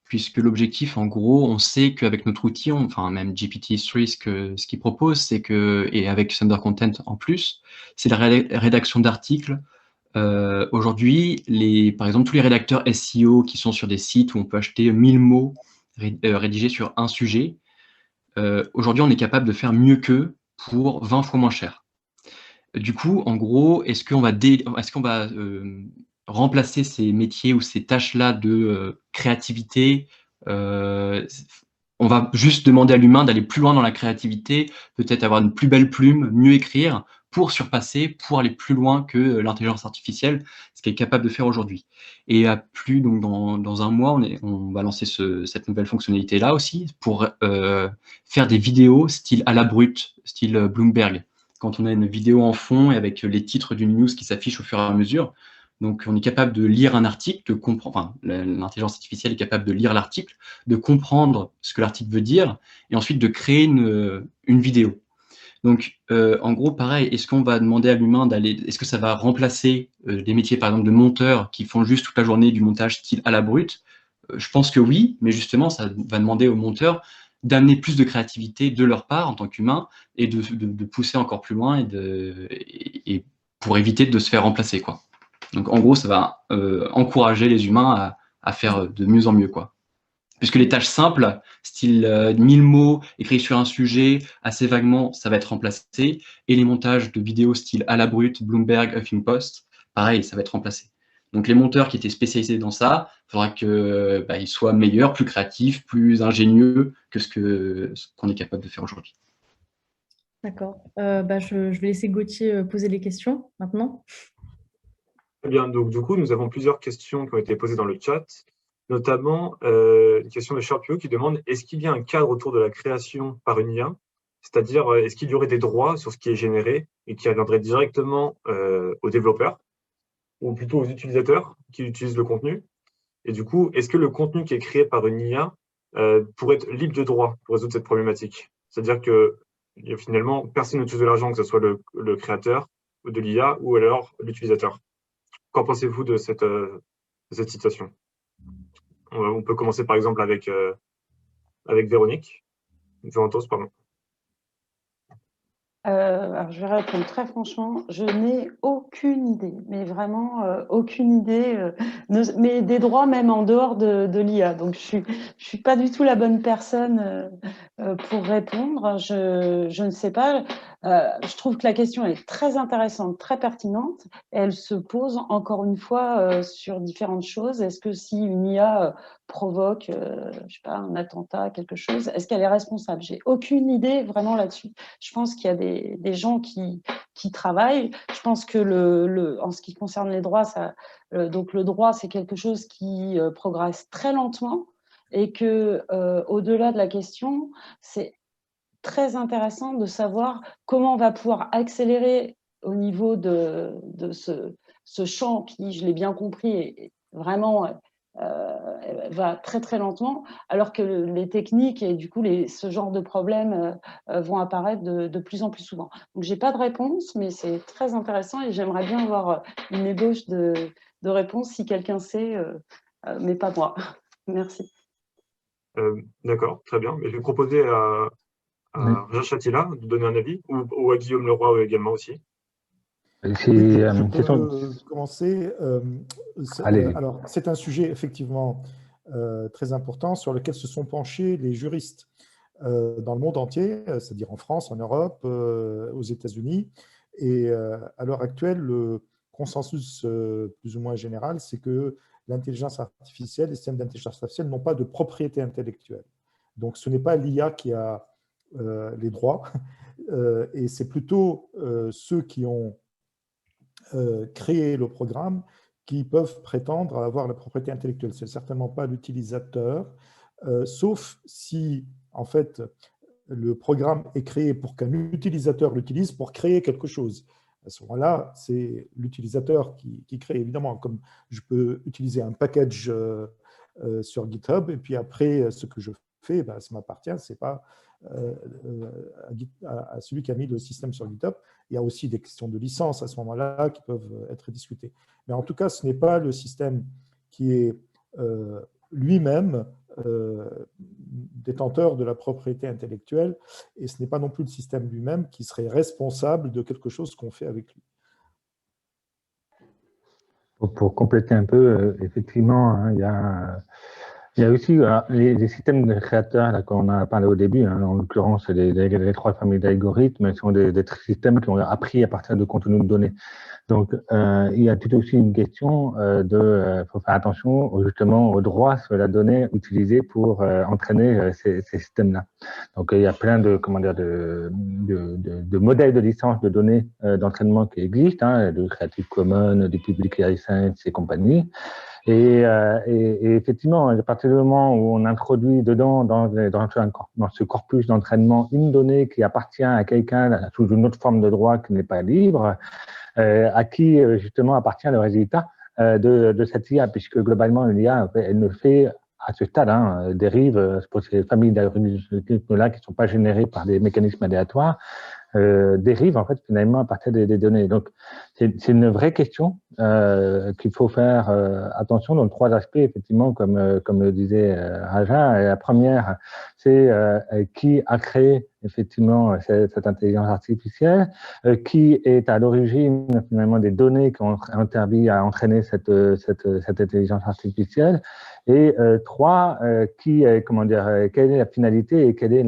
puisque l'objectif, en gros, on sait qu'avavec notre outil, enfin même GPT-3, ce qu'il propose, c'est que, et avec Thunder Content en plus, c'est la rédaction d'articles. Aujourd'hui, par exemple, tous les rédacteurs SEO qui sont sur des sites où on peut acheter 1000 mots rédigés sur un sujet, aujourd'hui, on est capable de faire mieux qu'eux pour 20 fois moins cher. Du coup, en gros, est-ce qu'on va remplacer ces métiers ou ces tâches-là de créativité? On va juste demander à l'humain d'aller plus loin dans la créativité, peut-être avoir une plus belle plume, mieux écrire, pour surpasser, pour aller plus loin que l'intelligence artificielle, ce qu'elle est capable de faire aujourd'hui. Et donc dans un mois, on va lancer cette nouvelle fonctionnalité-là aussi, pour faire des vidéos style à la brute, style Bloomberg. Quand on a une vidéo en fond et avec les titres d'une news qui s'affichent au fur et à mesure. Donc, on est capable de lire un article, de comprendre, enfin, l'intelligence artificielle est capable de lire l'article, de comprendre ce que l'article veut dire, et ensuite de créer une vidéo. Donc, en gros, pareil, est-ce qu'on va demander à l'humain est-ce que ça va remplacer des métiers, par exemple, de monteurs qui font juste toute la journée du montage style à la brute? Je pense que oui, mais justement, ça va demander aux monteurs d'amener plus de créativité de leur part en tant qu'humains et de pousser encore plus loin et pour éviter de se faire remplacer, quoi. Donc, en gros, ça va encourager les humains à faire de mieux en mieux, quoi. Puisque les tâches simples, style 1000 mots écrits sur un sujet, assez vaguement, ça va être remplacé. Et les montages de vidéos style à la brute, Bloomberg, Huffington Post, pareil, ça va être remplacé. Donc les monteurs qui étaient spécialisés dans ça, il faudra qu'ils soient meilleurs, plus créatifs, plus ingénieux que ce qu'on est capable de faire aujourd'hui. D'accord. Je vais laisser Gauthier poser les questions maintenant. Très bien, donc du coup, nous avons plusieurs questions qui ont été posées dans le chat, notamment une question de Sharpio qui demande « Est-ce qu'il y a un cadre autour de la création par une IA ? C'est-à-dire, est-ce qu'il y aurait des droits sur ce qui est généré et qui reviendraient directement aux développeurs ou plutôt aux utilisateurs qui utilisent le contenu? Et du coup, est-ce que le contenu qui est créé par une IA pourrait être libre de droit pour résoudre cette problématique? C'est-à-dire que finalement, personne ne touche de l'argent, que ce soit le créateur de l'IA ou alors l'utilisateur. Qu'en pensez-vous de cette situation? On peut commencer par exemple avec Véronique. Vérontos, pardon. Alors je vais répondre très franchement, je n'ai aucune idée, mais vraiment aucune idée, mais des droits même en dehors de l'IA. Donc je suis pas du tout la bonne personne pour répondre. Je ne sais pas. Je trouve que la question est très intéressante, très pertinente. Elle se pose encore une fois sur différentes choses. Est-ce que si une IA provoque, je sais pas, un attentat, quelque chose, est-ce qu'elle est responsable? J'ai aucune idée vraiment là-dessus. Je pense qu'il y a des gens qui travaillent. Je pense que en ce qui concerne les droits, donc le droit, c'est quelque chose qui progresse très lentement et que au-delà de la question, c'est très intéressant de savoir comment on va pouvoir accélérer au niveau de ce champ qui, je l'ai bien compris, est vraiment va très très lentement, alors que les techniques et du coup ce genre de problèmes vont apparaître de plus en plus souvent. Donc j'ai pas de réponse, mais c'est très intéressant et j'aimerais bien avoir une ébauche de réponse si quelqu'un sait, mais pas moi. Merci. D'accord, très bien. Mais je vais proposer à Raja Chatila de donner un avis, ou à Guillaume Leroy également aussi. Je peux commencer. Alors, c'est un sujet effectivement très important sur lequel se sont penchés les juristes. dans le monde entier, c'est-à-dire en France, en Europe, aux États-Unis. Et à l'heure actuelle, le consensus plus ou moins général, c'est que l'intelligence artificielle, les systèmes d'intelligence artificielle n'ont pas de propriété intellectuelle. Donc, ce n'est pas l'IA qui a les droits, et c'est plutôt ceux qui ont créé le programme qui peuvent prétendre à avoir la propriété intellectuelle. Ce n'est certainement pas l'utilisateur, sauf si, en fait, le programme est créé pour qu'un utilisateur l'utilise pour créer quelque chose. À ce moment-là, c'est l'utilisateur qui crée, évidemment, comme je peux utiliser un package sur GitHub, et puis après, ce que je fais, ben, ça m'appartient, ce n'est pas à celui qui a mis le système sur GitHub. Il y a aussi des questions de licence à ce moment-là qui peuvent être discutées. Mais en tout cas, ce n'est pas le système qui est lui-même détenteur de la propriété intellectuelle, et ce n'est pas non plus le système lui-même qui serait responsable de quelque chose qu'on fait avec lui. Pour compléter un peu, effectivement, hein, il y a aussi les systèmes de créateurs qu'on a parlé au début, hein, en l'occurrence les 3 familles d'algorithmes, sont des systèmes qui ont appris à partir de contenus de données. Donc, il y a tout aussi une question faut faire attention justement aux droits sur la donnée utilisée pour entraîner ces systèmes-là. Donc, il y a plein de modèles de licence de données d'entraînement qui existent, hein, de Creative Commons, du Public License et compagnie. Et effectivement, à partir du moment où on introduit dedans, dans ce corpus d'entraînement, une donnée qui appartient à quelqu'un sous une autre forme de droit qui n'est pas libre, à qui justement appartient le résultat de cette IA, puisque globalement l'IA, elle ne fait à ce stade, hein, dérive pour ces familles d'algorithmes-là qui ne sont pas générées par des mécanismes aléatoires, dérive en fait finalement à partir des données. Donc c'est une vraie question qu'il faut faire attention dans 3 aspects effectivement, comme le disait Raja. Et la première, c'est qui a créé effectivement cette intelligence artificielle, qui est à l'origine finalement des données qui ont servi à entraîner cette intelligence artificielle. Et 3, quelle est la finalité et quelle est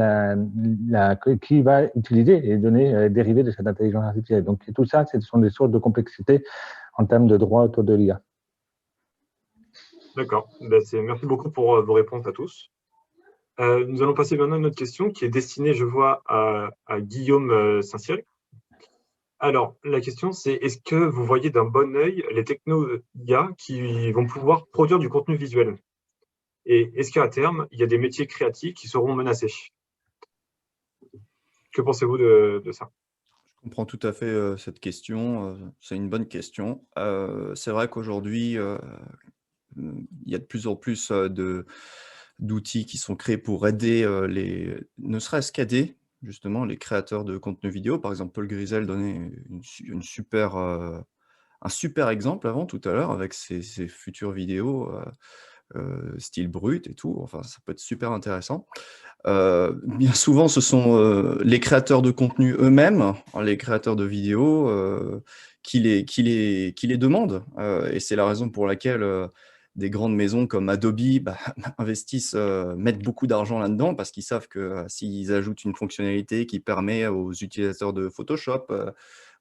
qui va utiliser les données dérivées de cette intelligence artificielle. Donc tout ça, ce sont des sources de complexité en termes de droit autour de l'IA. D'accord. Merci beaucoup pour vos réponses à tous. Nous allons passer maintenant à une autre question qui est destinée, je vois, à Guillaume Saint-Cyr. Alors, la question, c'est est-ce que vous voyez d'un bon œil les technos IA qui vont pouvoir produire du contenu visuel? Et est-ce qu'à terme, il y a des métiers créatifs qui seront menacés? Que pensez-vous de ça? Je comprends tout à fait cette question. C'est une bonne question. C'est vrai qu'aujourd'hui, il y a de plus en plus d'outils qui sont créés pour aider ne serait-ce qu'aider justement les créateurs de contenu vidéo. Par exemple, Paul Grisel donnait un super exemple avant tout à l'heure avec ses futures vidéos style brut et tout. Enfin, ça peut être super intéressant. Bien souvent, ce sont les créateurs de contenu eux-mêmes, les créateurs de vidéos, qui les demandent. Et c'est la raison pour laquelle des grandes maisons comme Adobe investissent, mettent beaucoup d'argent là-dedans, parce qu'ils savent que s'ils ajoutent une fonctionnalité qui permet aux utilisateurs de Photoshop,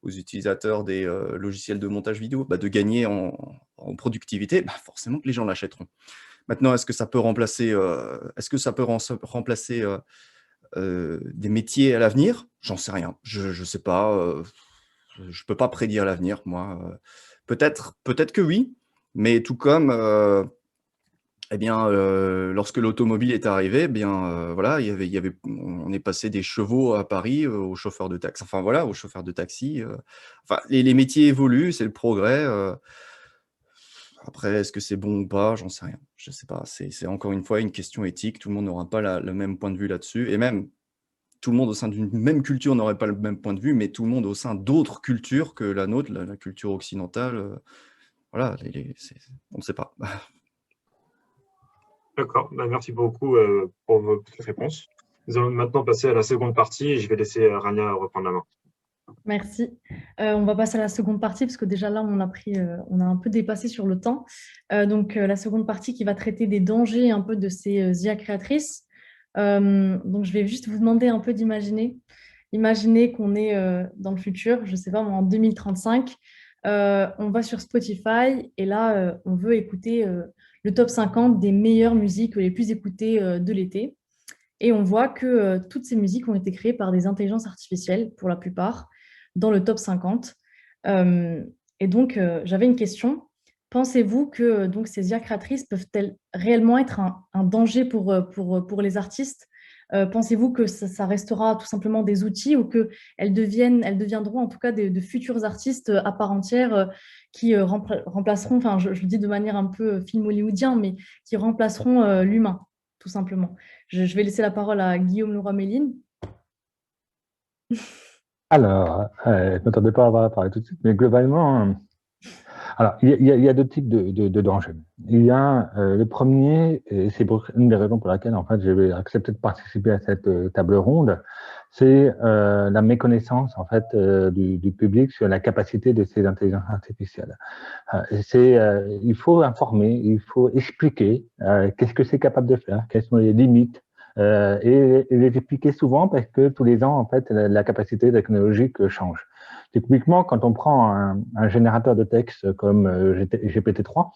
aux utilisateurs des logiciels de montage vidéo, de gagner en productivité, forcément que les gens l'achèteront. Maintenant, est-ce que ça peut remplacer, des métiers à l'avenir? J'en sais rien. Je sais pas. Je peux pas prédire l'avenir, moi. Peut-être que oui, mais tout comme lorsque l'automobile est arrivée, voilà, on est passé des chevaux à Paris aux chauffeurs de taxi. Enfin voilà, aux chauffeurs de taxi. Enfin, les métiers évoluent, c'est le progrès. Après, est-ce que c'est bon ou pas? J'en sais rien. Je sais pas. C'est encore une fois une question éthique. Tout le monde n'aura pas le même point de vue là-dessus. Et même, tout le monde au sein d'une même culture n'aurait pas le même point de vue, mais tout le monde au sein d'autres cultures que la nôtre, la culture occidentale, voilà, on ne sait pas. D'accord. Merci beaucoup pour vos réponses. Nous allons maintenant passer à la seconde partie et je vais laisser Rania reprendre la main. Merci. On va passer à la seconde partie parce que déjà là, on a un peu dépassé sur le temps. Donc, la seconde partie qui va traiter des dangers un peu de ces IA créatrices. Donc, je vais juste vous demander un peu d'imaginer. Imaginez qu'on est dans le futur, je ne sais pas, en 2035. On va sur Spotify et là, on veut écouter le top 50 des meilleures musiques les plus écoutées de l'été. Et on voit que toutes ces musiques ont été créées par des intelligences artificielles, pour la plupart, dans le top 50. Euh, et donc, j'avais une question. Pensez-vous que donc, ces IA créatrices peuvent-elles réellement être un danger pour les artistes? Pensez-vous que ça restera tout simplement des outils ou qu'elles deviendront en tout cas de futurs artistes à part entière qui remplaceront, enfin je le dis de manière un peu film hollywoodien, mais qui remplaceront l'humain, tout simplement. Je vais laisser la parole à Guillaume Leroy-Méline. Alors, je ne m'attendais pas à avoir parlé tout de suite, mais globalement, alors, il y a deux types de dangers. Il y a le premier, et c'est une des raisons pour laquelle en fait j'ai accepté de participer à cette table ronde, c'est la méconnaissance en fait du public sur la capacité de ces intelligences artificielles. Il faut informer, il faut expliquer qu'est-ce que c'est capable de faire, quelles sont les limites. Et les expliquer souvent parce que tous les ans, en fait, la capacité technologique change. Typiquement, quand on prend un générateur de texte comme GPT-3,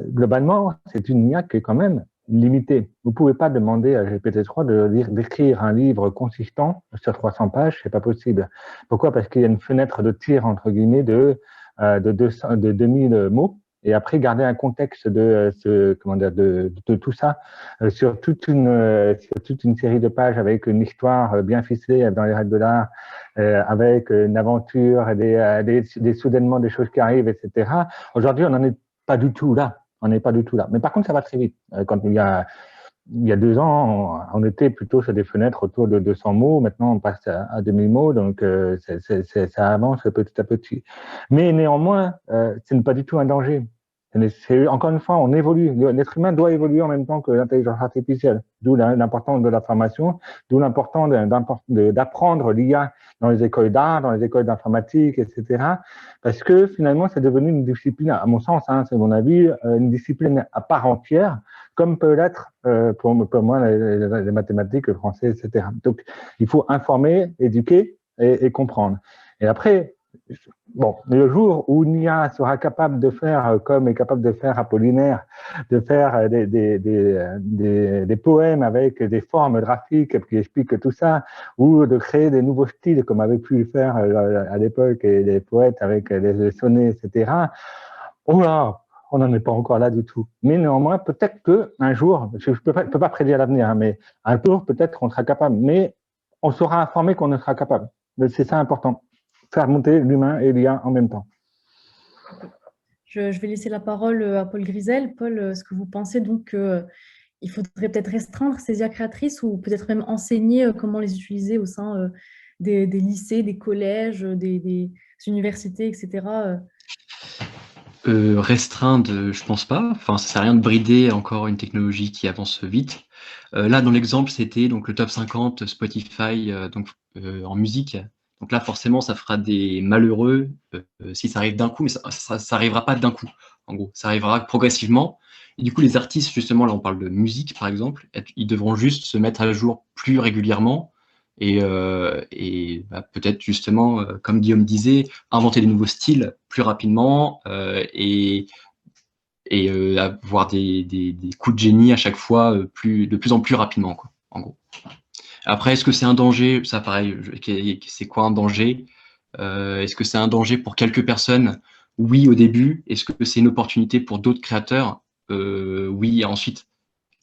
globalement, c'est une IA qui est quand même limitée. Vous ne pouvez pas demander à GPT-3 d'écrire un livre consistant sur 300 pages, c'est pas possible. Pourquoi? Parce qu'il y a une fenêtre de tir, entre guillemets, de 2000 mots. Et après, garder un contexte de tout ça sur toute une série de pages avec une histoire bien ficelée dans les règles de l'art, avec une aventure, des soudainements, des choses qui arrivent, etc. Aujourd'hui, on n'en est pas du tout là. On n'est pas du tout là. Mais par contre, ça va très vite. Quand il y a 2 ans, on était plutôt sur des fenêtres autour de 200 mots. Maintenant, on passe à 2000 mots. Donc, ça avance petit à petit. Mais néanmoins, ce n'est pas du tout un danger. Encore une fois, on évolue. L'être humain doit évoluer en même temps que l'intelligence artificielle. D'où l'importance de la formation, d'où l'importance d'apprendre l'IA dans les écoles d'art, dans les écoles d'informatique, etc. Parce que finalement, c'est devenu une discipline, à mon sens, c'est mon avis, une discipline à part entière, comme peut l'être pour moi les mathématiques, le français, etc. Donc, il faut informer, éduquer et comprendre. Et après, bon, le jour où l'IA sera capable de faire, comme est capable de faire Apollinaire, de faire des poèmes avec des formes graphiques qui expliquent tout ça, ou de créer des nouveaux styles comme avaient pu le faire à l'époque les poètes avec les sonnets, etc. Oh là, on n'en est pas encore là du tout. Mais néanmoins, peut-être qu'un jour, je ne peux pas prédire l'avenir, mais un jour, peut-être qu'on sera capable. Mais on sera informé qu'on ne sera capable. C'est ça important. Faire monter l'humain et l'IA en même temps. Je vais laisser la parole à Paul Grisel. Paul, est-ce que vous pensez donc qu'il faudrait peut-être restreindre ces IA créatrices ou peut-être même enseigner comment les utiliser au sein des lycées, des collèges, des universités, etc. Restreindre, je pense pas. Enfin, ça sert à rien de brider encore une technologie qui avance vite. Là, dans l'exemple, c'était donc le top 50 Spotify en musique. Donc là, forcément, ça fera des malheureux si ça arrive d'un coup, mais ça arrivera pas d'un coup. En gros, ça arrivera progressivement. Et du coup, les artistes, justement, là, on parle de musique, par exemple, ils devront juste se mettre à jour plus régulièrement et peut-être justement, comme Guillaume disait, inventer des nouveaux styles plus rapidement et avoir des coups de génie à chaque fois de plus en plus rapidement, quoi, en gros. Après, est-ce que c'est un danger? Ça, pareil, c'est quoi un danger? Est-ce que c'est un danger pour quelques personnes? Oui, au début. Est-ce que c'est une opportunité pour d'autres créateurs? Oui, ensuite.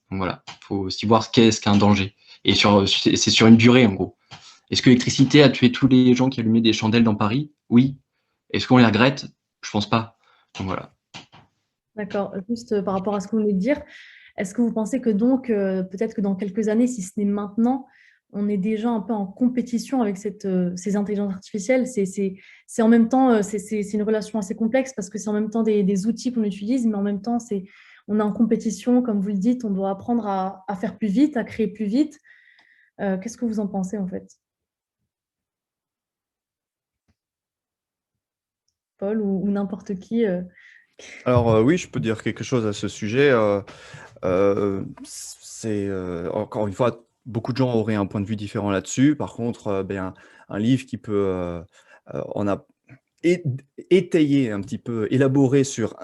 Donc voilà, il faut aussi voir ce qu'est qu'un danger. Et c'est sur une durée, en gros. Est-ce que l'électricité a tué tous les gens qui allumaient des chandelles dans Paris? Oui. Est-ce qu'on les regrette? Je pense pas. Donc voilà. D'accord. Juste par rapport à ce que vous venez de dire, est-ce que vous pensez que donc, peut-être que dans quelques années, si ce n'est maintenant, on est déjà un peu en compétition avec ces intelligences artificielles? C'est en même temps, c'est une relation assez complexe parce que c'est en même temps des outils qu'on utilise, mais en même temps, on est en compétition, comme vous le dites, on doit apprendre à faire plus vite, à créer plus vite. Qu'est-ce que vous en pensez en fait? Paul ou n'importe qui. Alors oui, je peux dire quelque chose à ce sujet. Encore une fois, beaucoup de gens auraient un point de vue différent là-dessus. Par contre, un livre qui peut étayer un petit peu, élaborer sur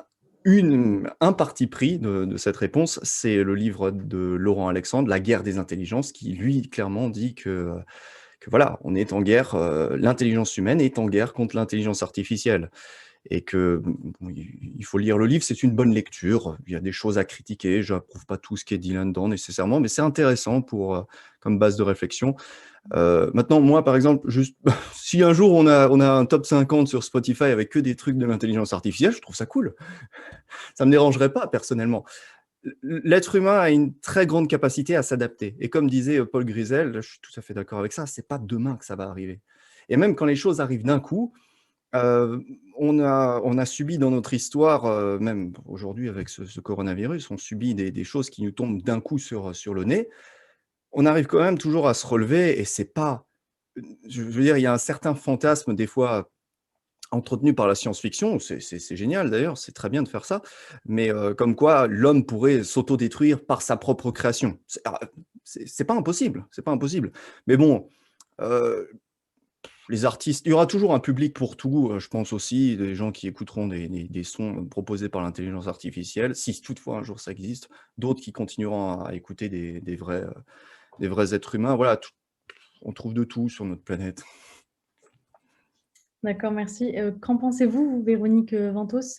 un parti pris de cette réponse, c'est le livre de Laurent Alexandre, La guerre des intelligences, qui lui clairement dit que voilà, on est en guerre, l'intelligence humaine est en guerre contre l'intelligence artificielle. Et que il faut lire le livre, c'est une bonne lecture. Il y a des choses à critiquer, je n'approuve pas tout ce qui est dit là-dedans nécessairement, mais c'est intéressant comme base de réflexion. Maintenant, moi, par exemple, juste si un jour on a un top 50 sur Spotify avec que des trucs de l'intelligence artificielle, je trouve ça cool. Ça ne me dérangerait pas, personnellement. L'être humain a une très grande capacité à s'adapter. Et comme disait Paul Grisel, je suis tout à fait d'accord avec ça, c'est pas demain que ça va arriver. Et même quand les choses arrivent d'un coup, on a subi dans notre histoire, même aujourd'hui avec ce coronavirus, on subit des choses qui nous tombent d'un coup sur le nez. On arrive quand même toujours à se relever et c'est pas, je veux dire, il y a un certain fantasme des fois entretenu par la science-fiction, c'est génial d'ailleurs, c'est très bien de faire ça, mais comme quoi l'homme pourrait s'autodétruire par sa propre création. C'est pas impossible, c'est pas impossible. Mais bon, les artistes, il y aura toujours un public pour tout, je pense aussi, des gens qui écouteront des sons proposés par l'intelligence artificielle, si toutefois un jour ça existe, d'autres qui continueront à écouter des vrais êtres humains. Voilà, on trouve de tout sur notre planète. D'accord, merci. Qu'en pensez-vous, Véronique Ventos,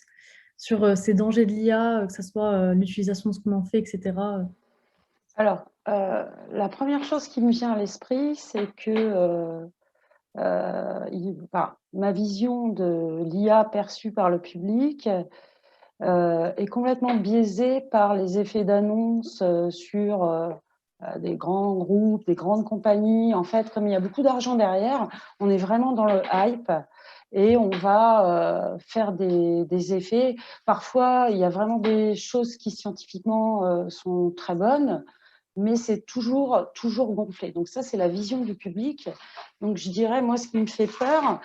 sur ces dangers de l'IA, que ce soit l'utilisation de ce qu'on en fait, etc. Alors, la première chose qui me vient à l'esprit, c'est que ma vision de l'IA perçue par le public est complètement biaisée par les effets d'annonce sur des grands groupes, des grandes compagnies. En fait, comme il y a beaucoup d'argent derrière, on est vraiment dans le hype et on va faire des effets. Parfois, il y a vraiment des choses qui scientifiquement sont très bonnes, mais c'est toujours gonflé. Donc ça, c'est la vision du public. Donc je dirais, moi, ce qui me fait peur,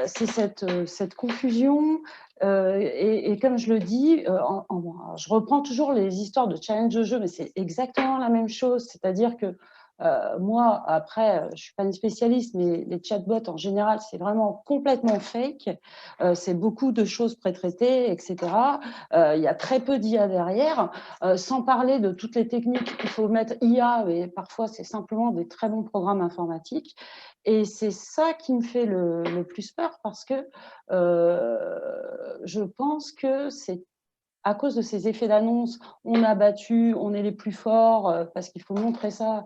c'est cette confusion. Et comme je le dis, je reprends toujours les histoires de challenge de jeu, mais c'est exactement la même chose. C'est-à-dire que moi, après, je ne suis pas une spécialiste, mais les chatbots en général, c'est vraiment complètement fake. C'est beaucoup de choses pré-traitées, etc. Il y a très peu d'IA derrière, sans parler de toutes les techniques qu'il faut mettre IA, et parfois c'est simplement des très bons programmes informatiques. Et c'est ça qui me fait le plus peur, parce que je pense que c'est à cause de ces effets d'annonce, on a battu, on est les plus forts, parce qu'il faut montrer ça.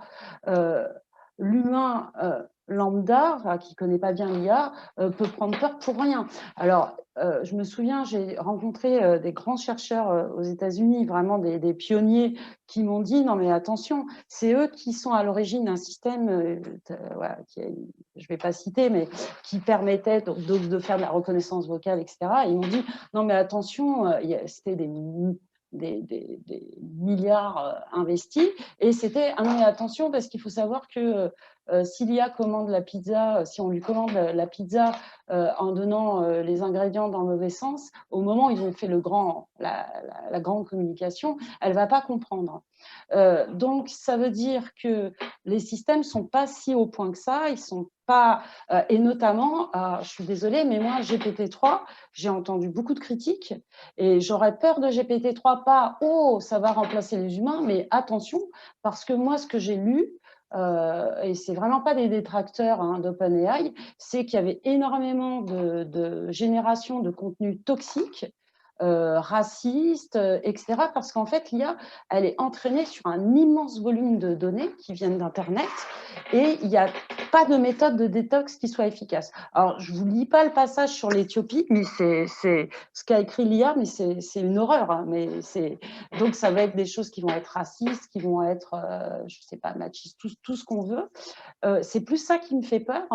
L'humain lambda, qui ne connaît pas bien l'IA, peut prendre peur pour rien. Alors, je me souviens, j'ai rencontré des grands chercheurs aux États-Unis, vraiment des pionniers, qui m'ont dit, non mais attention, c'est eux qui sont à l'origine d'un système, voilà, je ne vais pas citer, mais qui permettait de faire de la reconnaissance vocale, etc. Et ils m'ont dit, non mais attention, c'était des milliards investis, et c'était, ah non mais attention, parce qu'il faut savoir que si l'IA commande la pizza, si on lui commande la pizza en donnant les ingrédients dans le mauvais sens, au moment où ils ont fait la grande communication, elle ne va pas comprendre. Donc, ça veut dire que les systèmes ne sont pas si au point que ça, ils sont pas, et notamment, je suis désolée, mais moi, GPT-3, j'ai entendu beaucoup de critiques, et j'aurais peur de GPT-3, pas « oh, ça va remplacer les humains », mais attention, parce que moi, ce que j'ai lu, et c'est vraiment pas des détracteurs d'OpenAI, c'est qu'il y avait énormément de génération de contenu toxique, raciste, etc. Parce qu'en fait, l'IA, elle est entraînée sur un immense volume de données qui viennent d'Internet, et il n'y a pas de méthode de détox qui soit efficace. Alors, je ne vous lis pas le passage sur l'Éthiopie, mais c'est ce qu'a écrit l'IA, mais c'est une horreur. Donc, ça va être des choses qui vont être racistes, qui vont être, je ne sais pas, machistes, tout ce qu'on veut. C'est plus ça qui me fait peur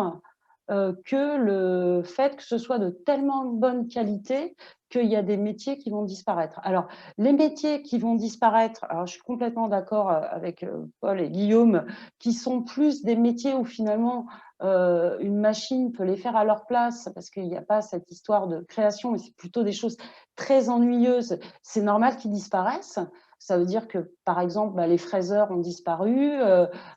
que le fait que ce soit de tellement bonne qualité qu'il y a des métiers qui vont disparaître. Alors, les métiers qui vont disparaître, alors je suis complètement d'accord avec Paul et Guillaume, qui sont plus des métiers où finalement une machine peut les faire à leur place, parce qu'il n'y a pas cette histoire de création, mais c'est plutôt des choses très ennuyeuses. C'est normal qu'ils disparaissent. Ça veut dire que, par exemple, les fraiseurs ont disparu.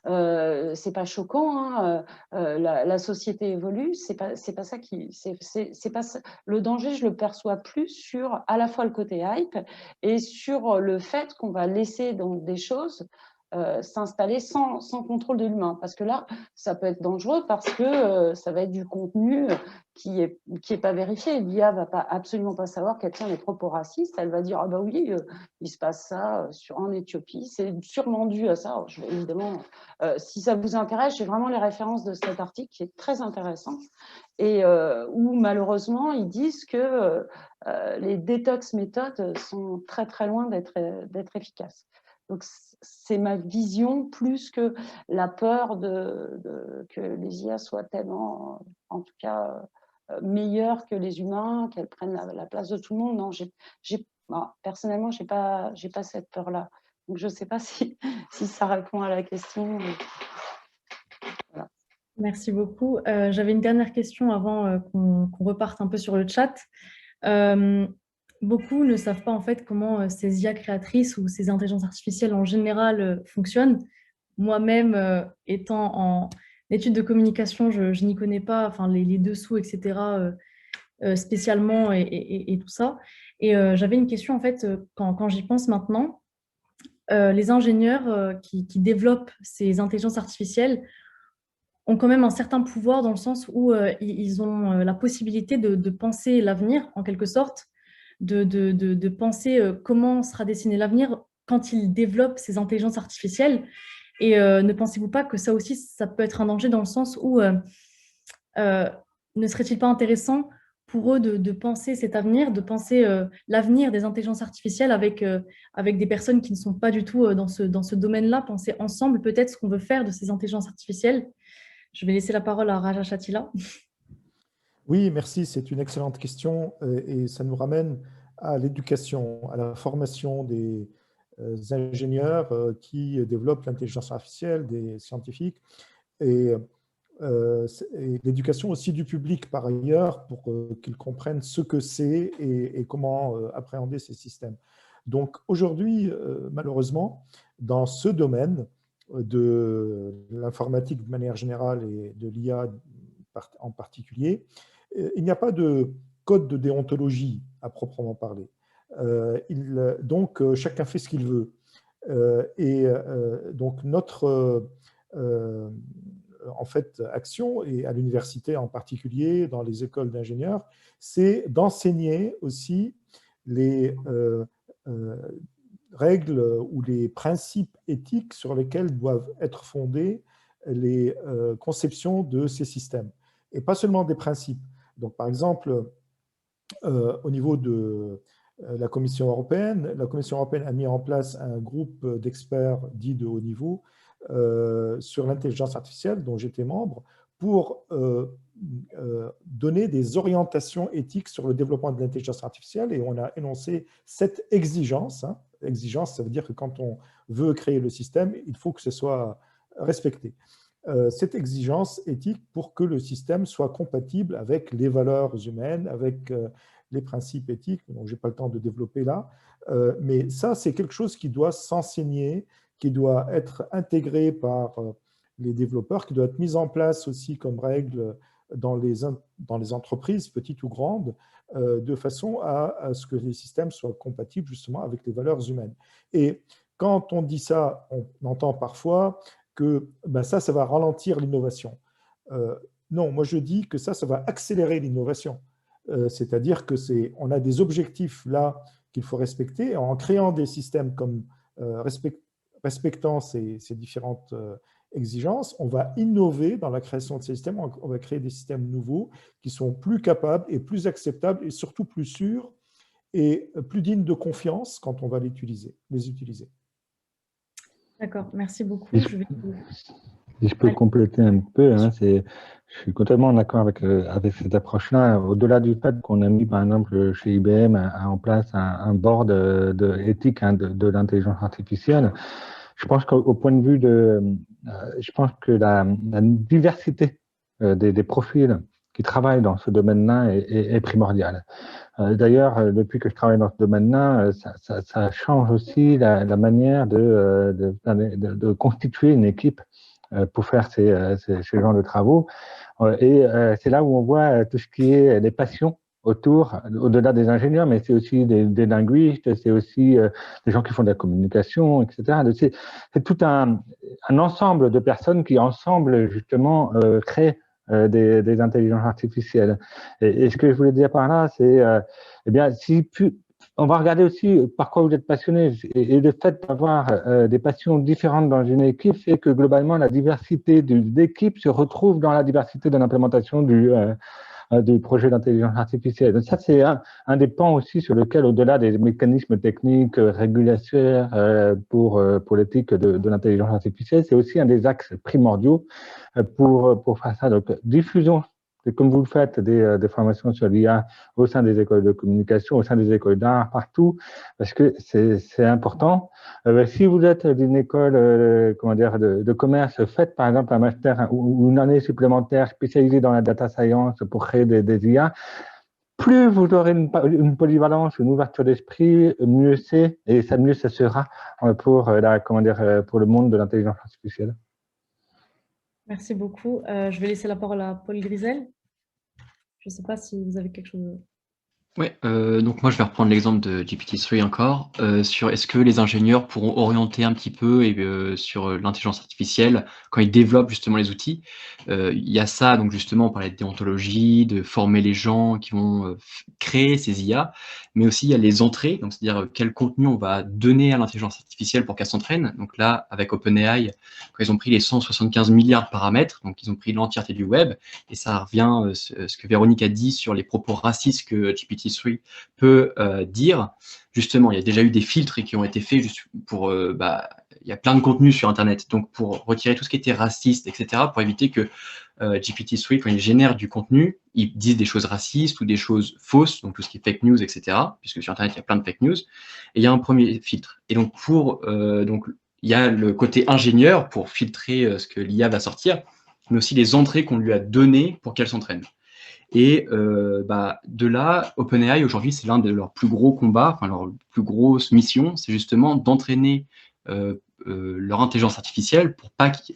C'est pas choquant, hein, la société évolue. C'est pas ça qui, c'est pas ça. Le danger, je le perçois plus sur à la fois le côté hype et sur le fait qu'on va laisser donc des choses s'installer sans contrôle de l'humain. Parce que là, ça peut être dangereux parce que ça va être du contenu qui est pas vérifié. L'IA va absolument pas savoir qu'elle tient des propos racistes. Elle va dire « Ah bah oui, il se passe ça en Éthiopie. C'est sûrement dû à ça. » Alors, évidemment, si ça vous intéresse, j'ai vraiment les références de cet article qui est très intéressant et où malheureusement, ils disent que les détox méthodes sont très très loin d'être efficaces. Donc, c'est ma vision plus que la peur que les IA soient tellement, en tout cas, meilleures que les humains, qu'elles prennent la place de tout le monde. Non, personnellement, j'ai pas cette peur-là. Donc, je ne sais pas si ça répond à la question. Voilà. Merci beaucoup. J'avais une dernière question avant qu'on reparte un peu sur le chat. Beaucoup ne savent pas en fait comment ces IA créatrices ou ces intelligences artificielles en général fonctionnent. Moi-même, étant en études de communication, je n'y connais pas, enfin les dessous, etc. Spécialement et tout ça. Et j'avais une question en fait quand j'y pense maintenant. Les ingénieurs qui développent ces intelligences artificielles ont quand même un certain pouvoir dans le sens où ils ont la possibilité de penser l'avenir en quelque sorte, de penser comment sera dessiné l'avenir quand ils développent ces intelligences artificielles. Et ne pensez-vous pas que ça aussi, ça peut être un danger dans le sens où ne serait-il pas intéressant pour eux de penser cet avenir, de penser l'avenir des intelligences artificielles avec des personnes qui ne sont pas du tout dans ce domaine-là, penser ensemble peut-être ce qu'on veut faire de ces intelligences artificielles. Je vais laisser la parole à Raja Chatila. Oui, merci, c'est une excellente question et ça nous ramène à l'éducation, à la formation des ingénieurs qui développent l'intelligence artificielle, des scientifiques, et l'éducation aussi du public par ailleurs pour qu'ils comprennent ce que c'est et comment appréhender ces systèmes. Donc aujourd'hui, malheureusement, dans ce domaine de l'informatique de manière générale et de l'IA en particulier, il n'y a pas de code de déontologie à proprement parler. Donc, chacun fait ce qu'il veut. Donc, notre en fait, action, et à l'université en particulier, dans les écoles d'ingénieurs, c'est d'enseigner aussi les règles ou les principes éthiques sur lesquels doivent être fondées les conceptions de ces systèmes. Et pas seulement des principes. Donc, par exemple, au niveau de la Commission européenne a mis en place un groupe d'experts dits de haut niveau sur l'intelligence artificielle, dont j'étais membre, pour donner des orientations éthiques sur le développement de l'intelligence artificielle. Et on a énoncé 7 exigences. Exigence, ça veut dire que quand on veut créer le système, il faut que ce soit respecté. Cette exigence éthique pour que le système soit compatible avec les valeurs humaines, avec les principes éthiques, dont je n'ai pas le temps de développer là, mais ça, c'est quelque chose qui doit s'enseigner, qui doit être intégré par les développeurs, qui doit être mis en place aussi comme règle dans les entreprises, petites ou grandes, de façon à ce que les systèmes soient compatibles justement avec les valeurs humaines. Et quand on dit ça, on entend parfois que ça va ralentir l'innovation. Non, moi je dis que ça va accélérer l'innovation. C'est-à-dire qu'on a des objectifs là qu'il faut respecter. En créant des systèmes comme respectant ces différentes exigences, on va innover dans la création de ces systèmes. On va créer des systèmes nouveaux qui sont plus capables et plus acceptables et surtout plus sûrs et plus dignes de confiance quand on va les utiliser. D'accord, merci beaucoup. Si je peux compléter un peu, je suis totalement d'accord avec cette approche-là. Au-delà du fait qu'on a mis, par exemple, chez IBM en place un board éthique de l'intelligence artificielle, je pense qu'au point de vue je pense que la diversité des profils qui travaillent dans ce domaine-là est primordial. D'ailleurs, depuis que je travaille dans ce domaine-là, ça change aussi la manière de constituer une équipe pour faire ces genres de travaux. Et c'est là où on voit tout ce qui est les passions au-delà des ingénieurs, mais c'est aussi des linguistes, c'est aussi des gens qui font de la communication, etc. C'est tout un ensemble de personnes qui, ensemble, justement, créent des intelligences artificielles. Et ce que je voulais dire par là, c'est, eh bien, on va regarder aussi par quoi vous êtes passionné. Et le fait d'avoir des passions différentes dans une équipe fait que, globalement, la diversité d'équipe se retrouve dans la diversité de l'implémentation du projet d'intelligence artificielle. Donc ça, c'est un des pans aussi sur lequel, au-delà des mécanismes techniques régulateurs pour l'éthique de l'intelligence artificielle, c'est aussi un des axes primordiaux pour faire ça. Donc, diffusion, c'est comme vous le faites, des formations sur l'IA au sein des écoles de communication, au sein des écoles d'art, partout, parce que c'est important. Si vous êtes d'une école de commerce, faites par exemple un master ou une année supplémentaire spécialisée dans la data science pour créer des IA. Plus vous aurez une polyvalence, une ouverture d'esprit, mieux c'est, et mieux ça sera pour le monde de l'intelligence artificielle. Merci beaucoup. Je vais laisser la parole à Paul Grisel. Je ne sais pas si vous avez quelque chose. Ouais, donc moi je vais reprendre l'exemple de GPT-3 encore, sur est-ce que les ingénieurs pourront orienter un petit peu sur l'intelligence artificielle quand ils développent justement les outils. Il y a ça, donc justement on parlait de déontologie, de former les gens qui vont créer ces IA, mais aussi il y a les entrées, donc c'est-à-dire quel contenu on va donner à l'intelligence artificielle pour qu'elle s'entraîne. Donc là, avec OpenAI, quand ils ont pris les 175 milliards de paramètres, donc ils ont pris l'entièreté du web, et ça revient ce que Véronique a dit sur les propos racistes que GPT-3 peut dire. Justement, il y a déjà eu des filtres qui ont été faits juste pour... il y a plein de contenus sur Internet, donc pour retirer tout ce qui était raciste, etc., pour éviter que GPT-3, quand il génère du contenu, il dise des choses racistes ou des choses fausses, donc tout ce qui est fake news, etc., puisque sur Internet, il y a plein de fake news. Et il y a un premier filtre. Et donc, il y a le côté ingénieur pour filtrer ce que l'IA va sortir, mais aussi les entrées qu'on lui a données pour qu'elle s'entraîne. Et de là, OpenAI, aujourd'hui, c'est l'un de leurs plus gros combats, enfin leur plus grosse mission, c'est justement d'entraîner leur intelligence artificielle pour qu'il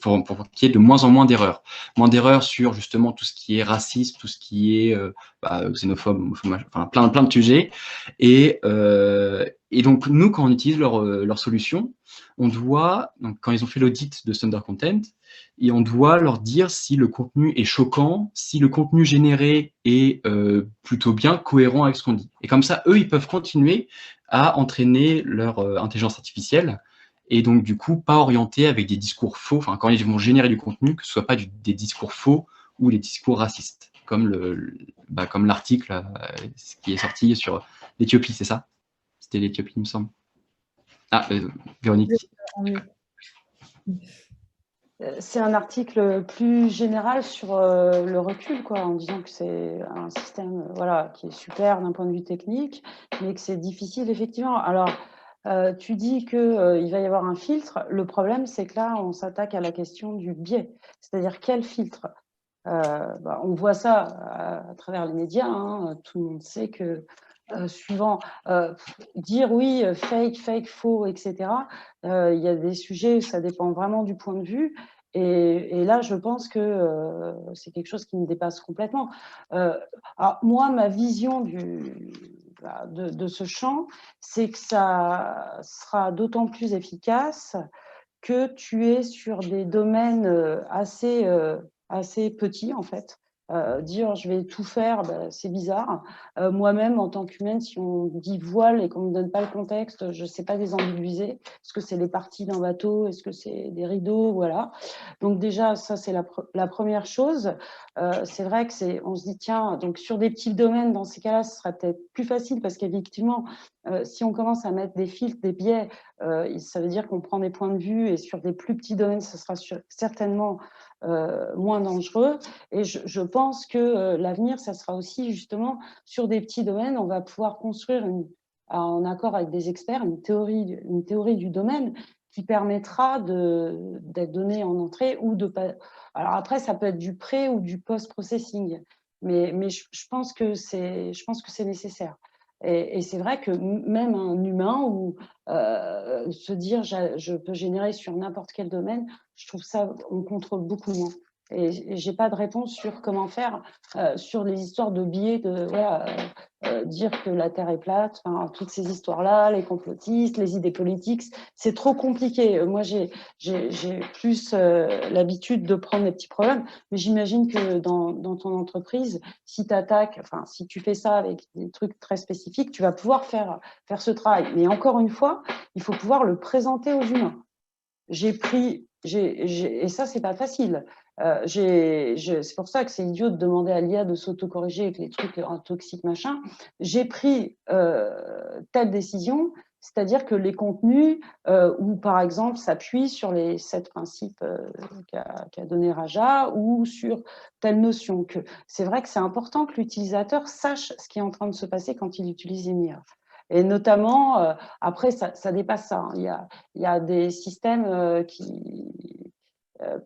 y ait de moins en moins d'erreurs. Moins d'erreurs sur justement tout ce qui est raciste, tout ce qui est xénophobe, enfin plein de sujets. Et donc, nous, quand on utilise leur solution, on doit, donc, quand ils ont fait l'audit de Thunder Content, et on doit leur dire si le contenu est choquant, si le contenu généré est plutôt bien cohérent avec ce qu'on dit. Et comme ça, eux, ils peuvent continuer à entraîner leur intelligence artificielle et donc, du coup, pas orienter avec des discours faux, enfin, quand ils vont générer du contenu, que ce soit pas des discours faux ou des discours racistes, comme l'article qui est sorti sur l'Éthiopie, c'est ça? C'était l'Éthiopie, il me semble. Ah, Véronique. C'est un article plus général sur le recul, quoi, en disant que c'est un système qui est super d'un point de vue technique, mais que c'est difficile, effectivement. Alors, tu dis qu'il va y avoir un filtre. Le problème, c'est que là, on s'attaque à la question du biais. C'est-à-dire, quel filtre on voit ça à travers les médias. Hein. Tout le monde sait que suivant, dire oui, fake, faux, etc., il y a des sujets, ça dépend vraiment du point de vue. Et là, je pense que c'est quelque chose qui me dépasse complètement. Alors, moi, ma vision de ce champ, c'est que ça sera d'autant plus efficace que tu es sur des domaines assez petits, en fait. Dire je vais tout faire, c'est bizarre. Moi-même, en tant qu'humaine, si on dit voile et qu'on ne me donne pas le contexte, je ne sais pas désambiguiser. Est-ce que c'est les parties d'un bateau? Est-ce que c'est des rideaux? Voilà. Donc déjà, ça, c'est la première chose. C'est vrai on se dit, tiens, donc sur des petits domaines, dans ces cas-là, ce serait peut-être plus facile parce qu'effectivement, si on commence à mettre des filtres, des biais, ça veut dire qu'on prend des points de vue et sur des plus petits domaines, ce sera certainement moins dangereux. Et je pense que l'avenir, ça sera aussi justement sur des petits domaines, on va pouvoir construire en accord avec des experts une théorie du domaine qui permettra d'être donné en entrée ou de pas. Alors après, ça peut être du pré ou du post-processing. mais je pense que c'est nécessaire. Et c'est vrai que même un humain, ou se dire je peux générer sur n'importe quel domaine, je trouve ça, on contrôle beaucoup moins. Et j'ai pas de réponse sur comment faire sur les histoires de billets, de voilà, dire que la Terre est plate, enfin, toutes ces histoires-là, les complotistes, les idées politiques, c'est trop compliqué. Moi, j'ai plus l'habitude de prendre les petits problèmes, mais j'imagine que dans ton entreprise, si si tu fais ça avec des trucs très spécifiques, tu vas pouvoir faire ce travail. Mais encore une fois, il faut pouvoir le présenter aux humains. Et ça, c'est pas facile. C'est pour ça que c'est idiot de demander à l'IA de s'autocorriger avec les trucs toxiques, machin. J'ai pris telle décision, c'est-à-dire que les contenus, où par exemple s'appuient sur les 7 principes qu'a donné Raja, ou sur telle notion. C'est vrai que c'est important que l'utilisateur sache ce qui est en train de se passer quand il utilise une IA. Et notamment, après, ça dépasse ça. Il y a des systèmes qui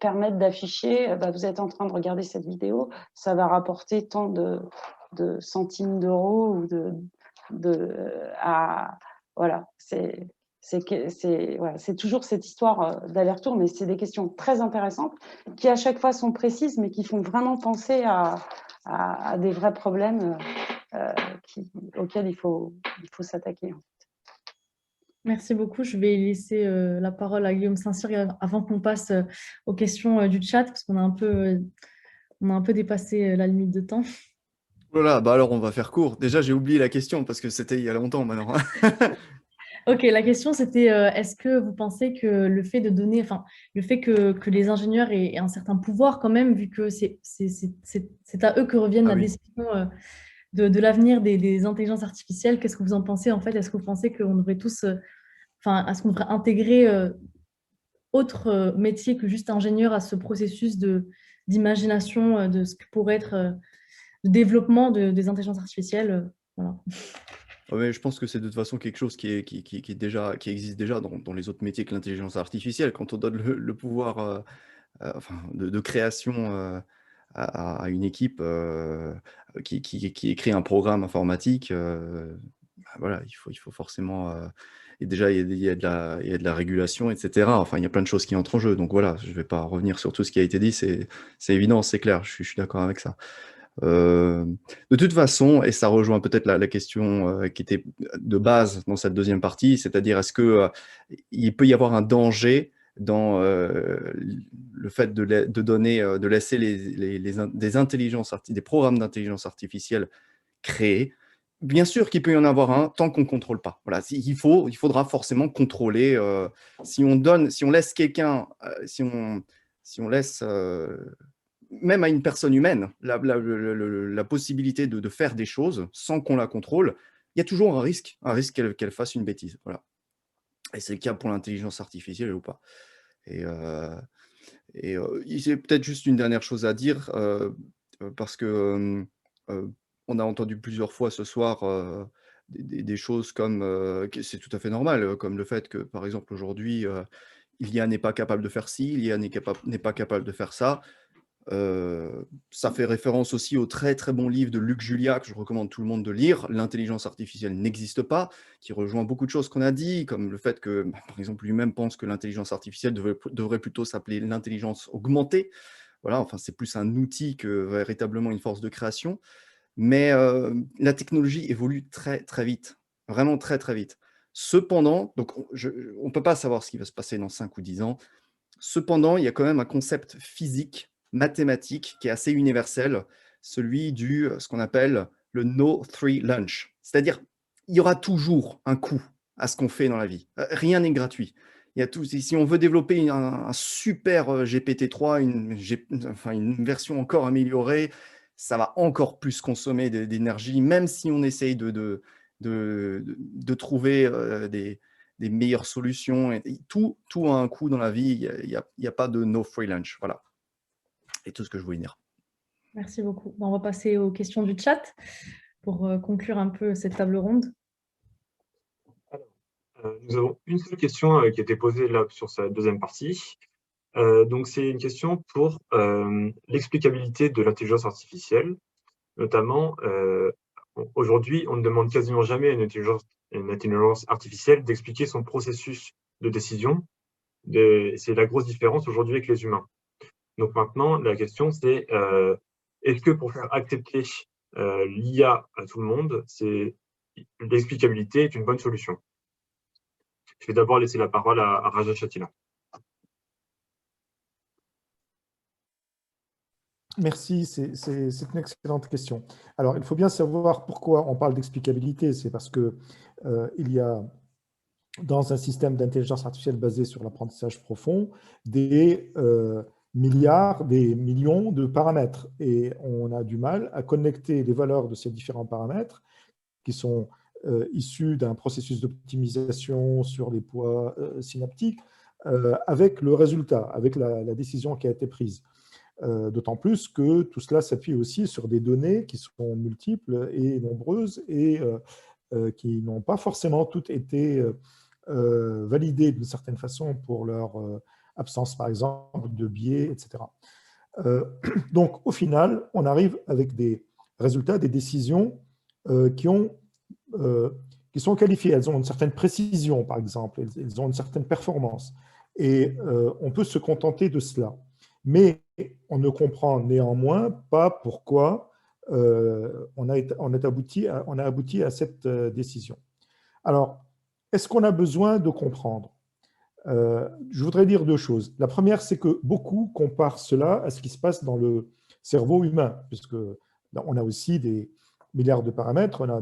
permettent d'afficher, vous êtes en train de regarder cette vidéo, ça va rapporter tant de centimes d'euros, ou voilà, c'est toujours cette histoire d'aller-retour, mais c'est des questions très intéressantes qui à chaque fois sont précises, mais qui font vraiment penser à des vrais problèmes auxquels il faut s'attaquer. Merci beaucoup. Je vais laisser la parole à Guillaume Saint-Cyr avant qu'on passe aux questions du chat, parce qu'on a un peu dépassé la limite de temps. Voilà, bah alors on va faire court. Déjà, j'ai oublié la question parce que c'était il y a longtemps maintenant. Ok, la question c'était est-ce que vous pensez que le fait de donner, enfin, le fait que les ingénieurs aient un certain pouvoir quand même, vu que c'est à eux que reviennent la décision de l'avenir des intelligences artificielles, qu'est-ce que vous en pensez en fait? Est-ce que vous pensez qu'on devrait tous, est-ce qu'on devrait intégrer autre métier que juste ingénieur à ce processus d'imagination de ce que pourrait être le développement des intelligences artificielles? Voilà. Mais je pense que c'est de toute façon quelque chose qui existe déjà dans les autres métiers que l'intelligence artificielle. Quand on donne le pouvoir de création à une équipe qui écrit un programme informatique, voilà, il faut forcément... et déjà, il y a de la régulation, etc. Enfin, il y a plein de choses qui entrent en jeu. Donc voilà, je ne vais pas revenir sur tout ce qui a été dit. C'est évident, c'est clair, je suis d'accord avec ça. De toute façon, et ça rejoint peut-être la question qui était de base dans cette deuxième partie, c'est-à-dire est-ce qu'il peut y avoir un danger dans le fait de laisser des programmes d'intelligence artificielle créés. Bien sûr qu'il peut y en avoir un tant qu'on ne contrôle pas. Voilà, il faudra forcément contrôler. Si on laisse quelqu'un, si on laisse même à une personne humaine la possibilité de faire des choses sans qu'on la contrôle, il y a toujours un risque qu'elle fasse une bêtise. Voilà. Et c'est le cas pour l'intelligence artificielle ou pas. Et c'est peut-être juste une dernière chose à dire, parce que on a entendu plusieurs fois ce soir des choses comme, c'est tout à fait normal, comme le fait que, par exemple, aujourd'hui, l'IA n'est pas capable de faire ci, l'IA n'est pas capable de faire ça. Ça fait référence aussi au très très bon livre de Luc Julia que je recommande tout le monde de lire, L'intelligence artificielle n'existe pas, qui rejoint beaucoup de choses qu'on a dit, comme le fait que, par exemple, lui-même pense que l'intelligence artificielle devrait plutôt s'appeler l'intelligence augmentée. Voilà, enfin, c'est plus un outil que véritablement une force de création. Mais la technologie évolue très très vite, vraiment très très vite. Cependant, donc on ne peut pas savoir ce qui va se passer dans 5 ou 10 ans. Cependant, il y a quand même un concept physique, mathématique, qui est assez universel, celui ce qu'on appelle le no free lunch. C'est-à-dire, il y aura toujours un coût à ce qu'on fait dans la vie. Rien n'est gratuit. Si on veut développer un super GPT-3, une version encore améliorée, ça va encore plus consommer d'énergie, même si on essaye de trouver des meilleures solutions. Et tout a un coût dans la vie. Il n'y a pas de no free lunch. Voilà. Et tout ce que je voulais dire. Merci beaucoup. On va passer aux questions du chat pour conclure un peu cette table ronde. Nous avons une seule question qui a été posée là sur sa deuxième partie. Donc, c'est une question pour l'explicabilité de l'intelligence artificielle. Notamment, aujourd'hui, on ne demande quasiment jamais à une intelligence artificielle d'expliquer son processus de décision. C'est la grosse différence aujourd'hui avec les humains. Donc maintenant, la question c'est, est-ce que pour faire accepter l'IA à tout le monde, l'explicabilité est une bonne solution? Je vais d'abord laisser la parole à Raja Chatila. Merci, c'est une excellente question. Alors, il faut bien savoir pourquoi on parle d'explicabilité. C'est parce que il y a, dans un système d'intelligence artificielle basé sur l'apprentissage profond, des milliards, des millions de paramètres. Et on a du mal à connecter les valeurs de ces différents paramètres qui sont issus d'un processus d'optimisation sur les poids synaptiques avec le résultat, avec la décision qui a été prise. D'autant plus que tout cela s'appuie aussi sur des données qui sont multiples et nombreuses et qui n'ont pas forcément toutes été validées d'une certaine façon pour leur absence, par exemple, de biais, etc. Donc, au final, on arrive avec des résultats, des décisions qui sont qualifiées. Elles ont une certaine précision, par exemple. Elles ont une certaine performance. Et on peut se contenter de cela. Mais on ne comprend néanmoins pas pourquoi on a abouti à cette décision. Alors, est-ce qu'on a besoin de comprendre? Je voudrais dire deux choses. La première, c'est que beaucoup comparent cela à ce qui se passe dans le cerveau humain, puisque on a aussi des milliards de paramètres, on a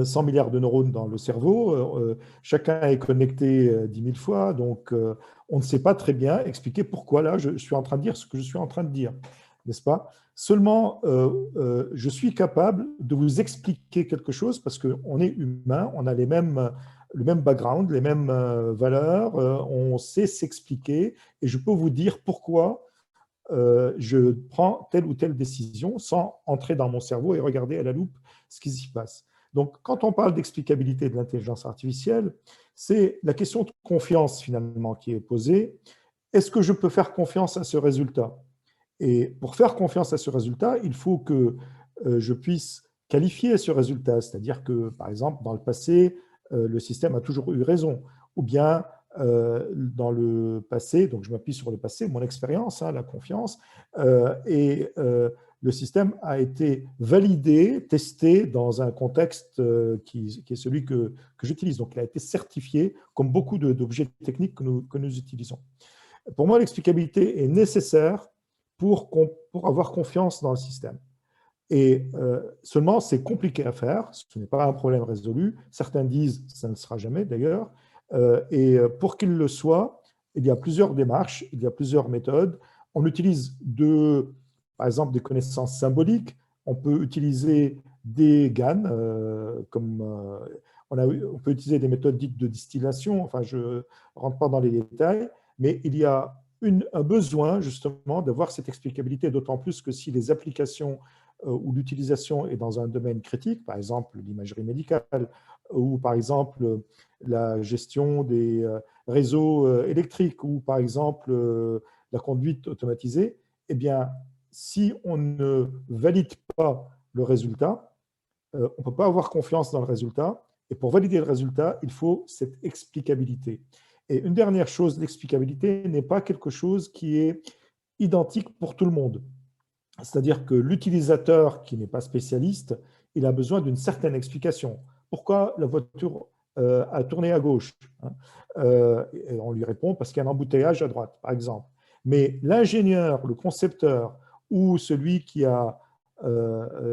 100 milliards de neurones dans le cerveau, chacun est connecté 10 000 fois, donc on ne sait pas très bien expliquer pourquoi là je suis en train de dire ce que je suis en train de dire, n'est-ce pas? Seulement, je suis capable de vous expliquer quelque chose parce qu'on est humain, on a le même background, les mêmes valeurs, on sait s'expliquer et je peux vous dire pourquoi je prends telle ou telle décision sans entrer dans mon cerveau et regarder à la loupe ce qui s'y passe. Donc, quand on parle d'explicabilité de l'intelligence artificielle, c'est la question de confiance finalement qui est posée. Est-ce que je peux faire confiance à ce résultat? Et pour faire confiance à ce résultat, il faut que je puisse qualifier ce résultat, c'est-à-dire que, par exemple, dans le passé, le système a toujours eu raison, ou bien dans le passé, donc je m'appuie sur le passé, mon expérience, la confiance, le système a été validé, testé dans un contexte qui est celui que j'utilise. Donc, il a été certifié comme beaucoup d'objets techniques que nous utilisons. Pour moi, l'explicabilité est nécessaire pour avoir confiance dans le système. Et seulement, c'est compliqué à faire. Ce n'est pas un problème résolu. Certains disent que ça ne sera jamais d'ailleurs. Et pour qu'il le soit, il y a plusieurs démarches, il y a plusieurs méthodes. On utilise par exemple, des connaissances symboliques. On peut utiliser des GAN, on peut utiliser des méthodes dites de distillation. Enfin, je ne rentre pas dans les détails, mais il y a un besoin justement d'avoir cette explicabilité, d'autant plus que si les applications ou l'utilisation est dans un domaine critique, par exemple l'imagerie médicale, ou par exemple la gestion des réseaux électriques, ou par exemple la conduite automatisée, eh bien, si on ne valide pas le résultat, on ne peut pas avoir confiance dans le résultat. Et pour valider le résultat, il faut cette explicabilité. Et une dernière chose, l'explicabilité n'est pas quelque chose qui est identique pour tout le monde. C'est-à-dire que l'utilisateur qui n'est pas spécialiste, il a besoin d'une certaine explication. Pourquoi la voiture a tourné à gauche? Et on lui répond parce qu'il y a un embouteillage à droite, par exemple. Mais l'ingénieur, le concepteur ou celui qui a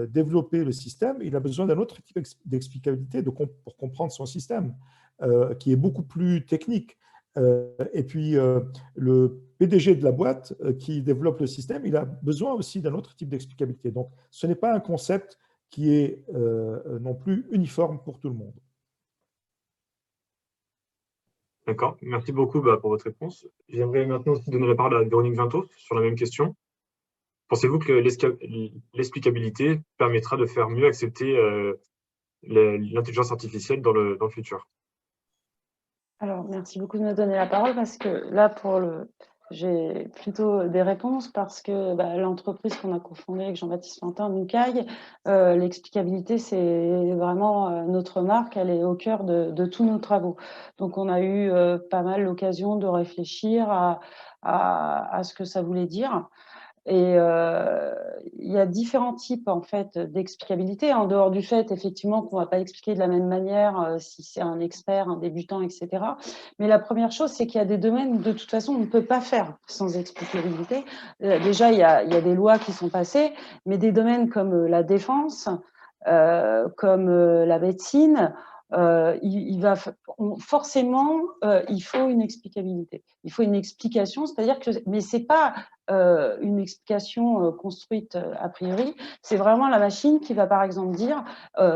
développé le système, il a besoin d'un autre type d'explicabilité pour comprendre son système, qui est beaucoup plus technique. Et puis, le PDG de la boîte qui développe le système, il a besoin aussi d'un autre type d'explicabilité. Donc, ce n'est pas un concept qui est non plus uniforme pour tout le monde. D'accord, merci beaucoup pour votre réponse. J'aimerais maintenant aussi donner la parole à Véronique Vinto sur la même question. Pensez-vous que l'explicabilité permettra de faire mieux accepter l'intelligence artificielle dans le futur? Alors, merci beaucoup de me donner la parole parce que là, pour j'ai plutôt des réponses parce que l'entreprise qu'on a cofondée avec Jean-Baptiste Plantin, Nukai, l'explicabilité, c'est vraiment notre marque, elle est au cœur de tous nos travaux. Donc, on a eu pas mal l'occasion de réfléchir à ce que ça voulait dire. Et il y a différents types en fait d'explicabilité, en dehors du fait effectivement qu'on ne va pas expliquer de la même manière si c'est un expert, un débutant, etc. Mais la première chose, c'est qu'il y a des domaines où de toute façon on ne peut pas faire sans explicabilité. Déjà, il y a des lois qui sont passées, mais des domaines comme la défense, comme la médecine, forcément, il faut une explicabilité. Il faut une explication, c'est-à-dire que, mais c'est pas une explication construite a priori, c'est vraiment la machine qui va par exemple dire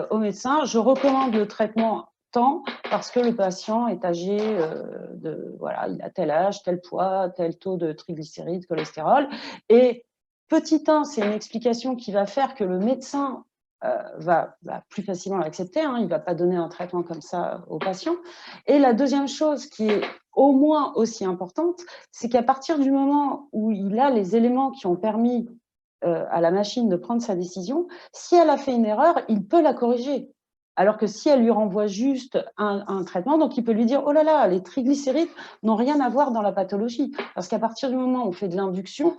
au médecin, je recommande le traitement tant parce que le patient est âgé voilà, il a tel âge, tel poids, tel taux de triglycérides, cholestérol, et petit 1, c'est une explication qui va faire que le médecin va plus facilement l'accepter, hein, il ne va pas donner un traitement comme ça au patient. Et la deuxième chose qui est au moins aussi importante, c'est qu'à partir du moment où il a les éléments qui ont permis à la machine de prendre sa décision, si elle a fait une erreur, il peut la corriger. Alors que si elle lui renvoie juste un traitement, donc il peut lui dire « Oh là là, les triglycérides n'ont rien à voir dans la pathologie ». Parce qu'à partir du moment où on fait de l'induction,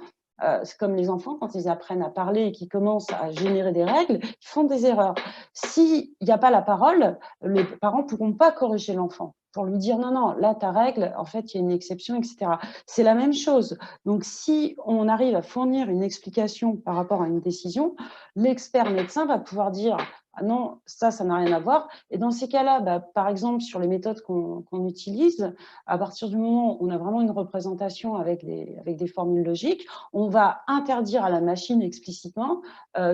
c'est comme les enfants, quand ils apprennent à parler et qu'ils commencent à générer des règles, ils font des erreurs. S'il n'y a pas la parole, les parents ne pourront pas corriger l'enfant pour lui dire « Non, non, là, ta règle, en fait, il y a une exception, etc. » C'est la même chose. Donc, si on arrive à fournir une explication par rapport à une décision, l'expert médecin va pouvoir dire « Ah non, ça n'a rien à voir ». Et dans ces cas-là, par exemple, sur les méthodes qu'on utilise, à partir du moment où on a vraiment une représentation avec des formules logiques, on va interdire à la machine explicitement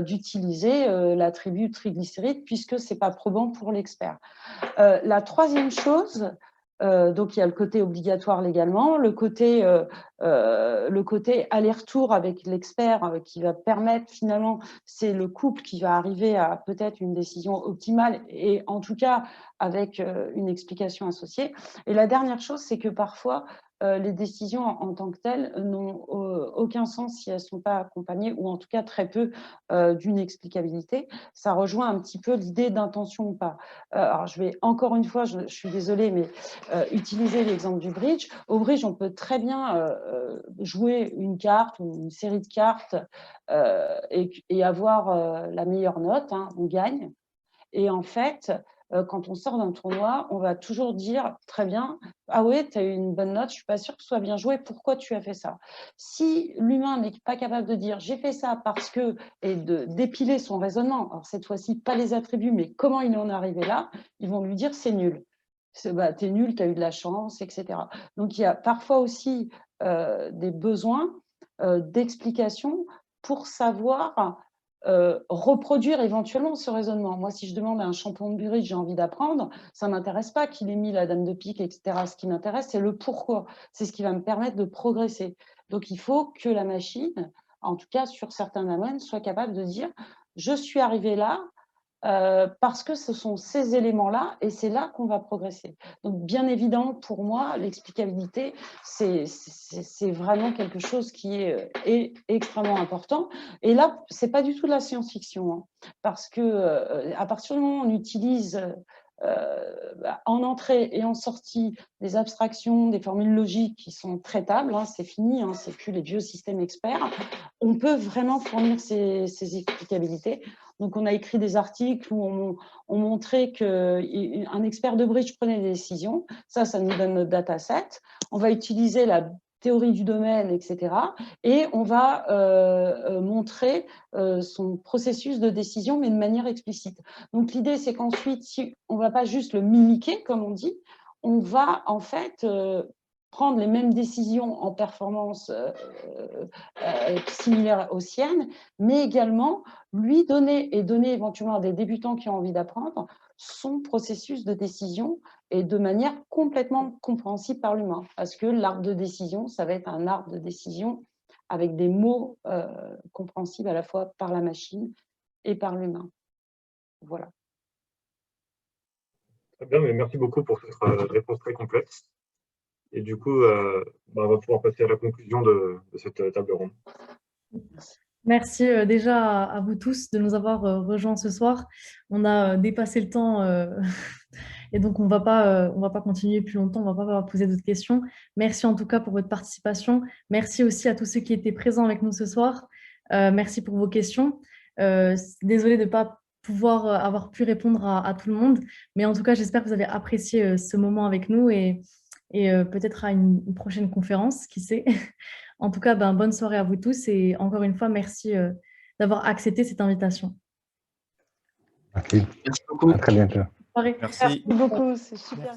d'utiliser l'attribut triglycéride puisque ce n'est pas probant pour l'expert. La troisième chose, donc il y a le côté obligatoire légalement, le côté aller-retour avec l'expert qui va permettre finalement, c'est le couple qui va arriver à peut-être une décision optimale et en tout cas avec une explication associée. Et la dernière chose, c'est que parfois, les décisions en tant que telles n'ont aucun sens si elles ne sont pas accompagnées, ou en tout cas très peu, d'une explicabilité. Ça rejoint un petit peu l'idée d'intention ou pas. Alors je vais encore une fois, je suis désolée, mais utiliser l'exemple du bridge. Au bridge, on peut très bien jouer une carte ou une série de cartes et avoir la meilleure note, hein, on gagne. Et en fait, quand on sort d'un tournoi, on va toujours dire « Très bien, ah ouais, tu as eu une bonne note, je ne suis pas sûre que ce soit bien joué, pourquoi tu as fait ça ?» Si l'humain n'est pas capable de dire « J'ai fait ça parce que… » et d'épiler son raisonnement, alors cette fois-ci, pas les attributs, mais comment il en est arrivé là, ils vont lui dire « C'est nul. » T'es nul, tu as eu de la chance, etc. Donc, il y a parfois aussi des besoins d'explication pour savoir reproduire éventuellement ce raisonnement. Moi, si je demande à un champion de bridge, j'ai envie d'apprendre, ça ne m'intéresse pas qu'il ait mis la dame de pique, etc. Ce qui m'intéresse, c'est le pourquoi. C'est ce qui va me permettre de progresser. Donc, il faut que la machine, en tout cas sur certains domaines, soit capable de dire « Je suis arrivé là, parce que ce sont ces éléments-là et c'est là qu'on va progresser. » Donc, bien évidemment, pour moi, l'explicabilité, c'est vraiment quelque chose qui est extrêmement important. Et là, ce n'est pas du tout de la science-fiction, hein, parce que à partir du moment où on utilise en entrée et en sortie des abstractions, des formules logiques qui sont traitables, hein, c'est fini, hein, c'est plus les vieux systèmes experts, on peut vraiment fournir ces explicabilités. Donc, on a écrit des articles où on montrait qu'un expert de bridge prenait des décisions. Ça nous donne notre dataset. On va utiliser la théorie du domaine, etc. Et on va montrer son processus de décision, mais de manière explicite. Donc, l'idée, c'est qu'ensuite, si on ne va pas juste le mimiquer, comme on dit, on va en fait prendre les mêmes décisions en performance similaires aux siennes, mais également lui donner et donner éventuellement à des débutants qui ont envie d'apprendre son processus de décision et de manière complètement compréhensible par l'humain. Parce que l'arbre de décision, ça va être un arbre de décision avec des mots compréhensibles à la fois par la machine et par l'humain. Voilà. Très bien, mais merci beaucoup pour cette réponse très complète. Et du coup, on va pouvoir passer à la conclusion de cette table ronde. Merci déjà à vous tous de nous avoir rejoints ce soir. On a dépassé le temps et donc on va pas continuer plus longtemps, on va pas poser d'autres questions. Merci en tout cas pour votre participation. Merci aussi à tous ceux qui étaient présents avec nous ce soir. Merci pour vos questions. Désolée de ne pas pouvoir avoir pu répondre à tout le monde, mais en tout cas, j'espère que vous avez apprécié ce moment avec nous et peut-être à une prochaine conférence, qui sait. En tout cas, bonne soirée à vous tous et encore une fois, merci d'avoir accepté cette invitation. Merci. Merci beaucoup. À très bientôt. Merci beaucoup, c'est super.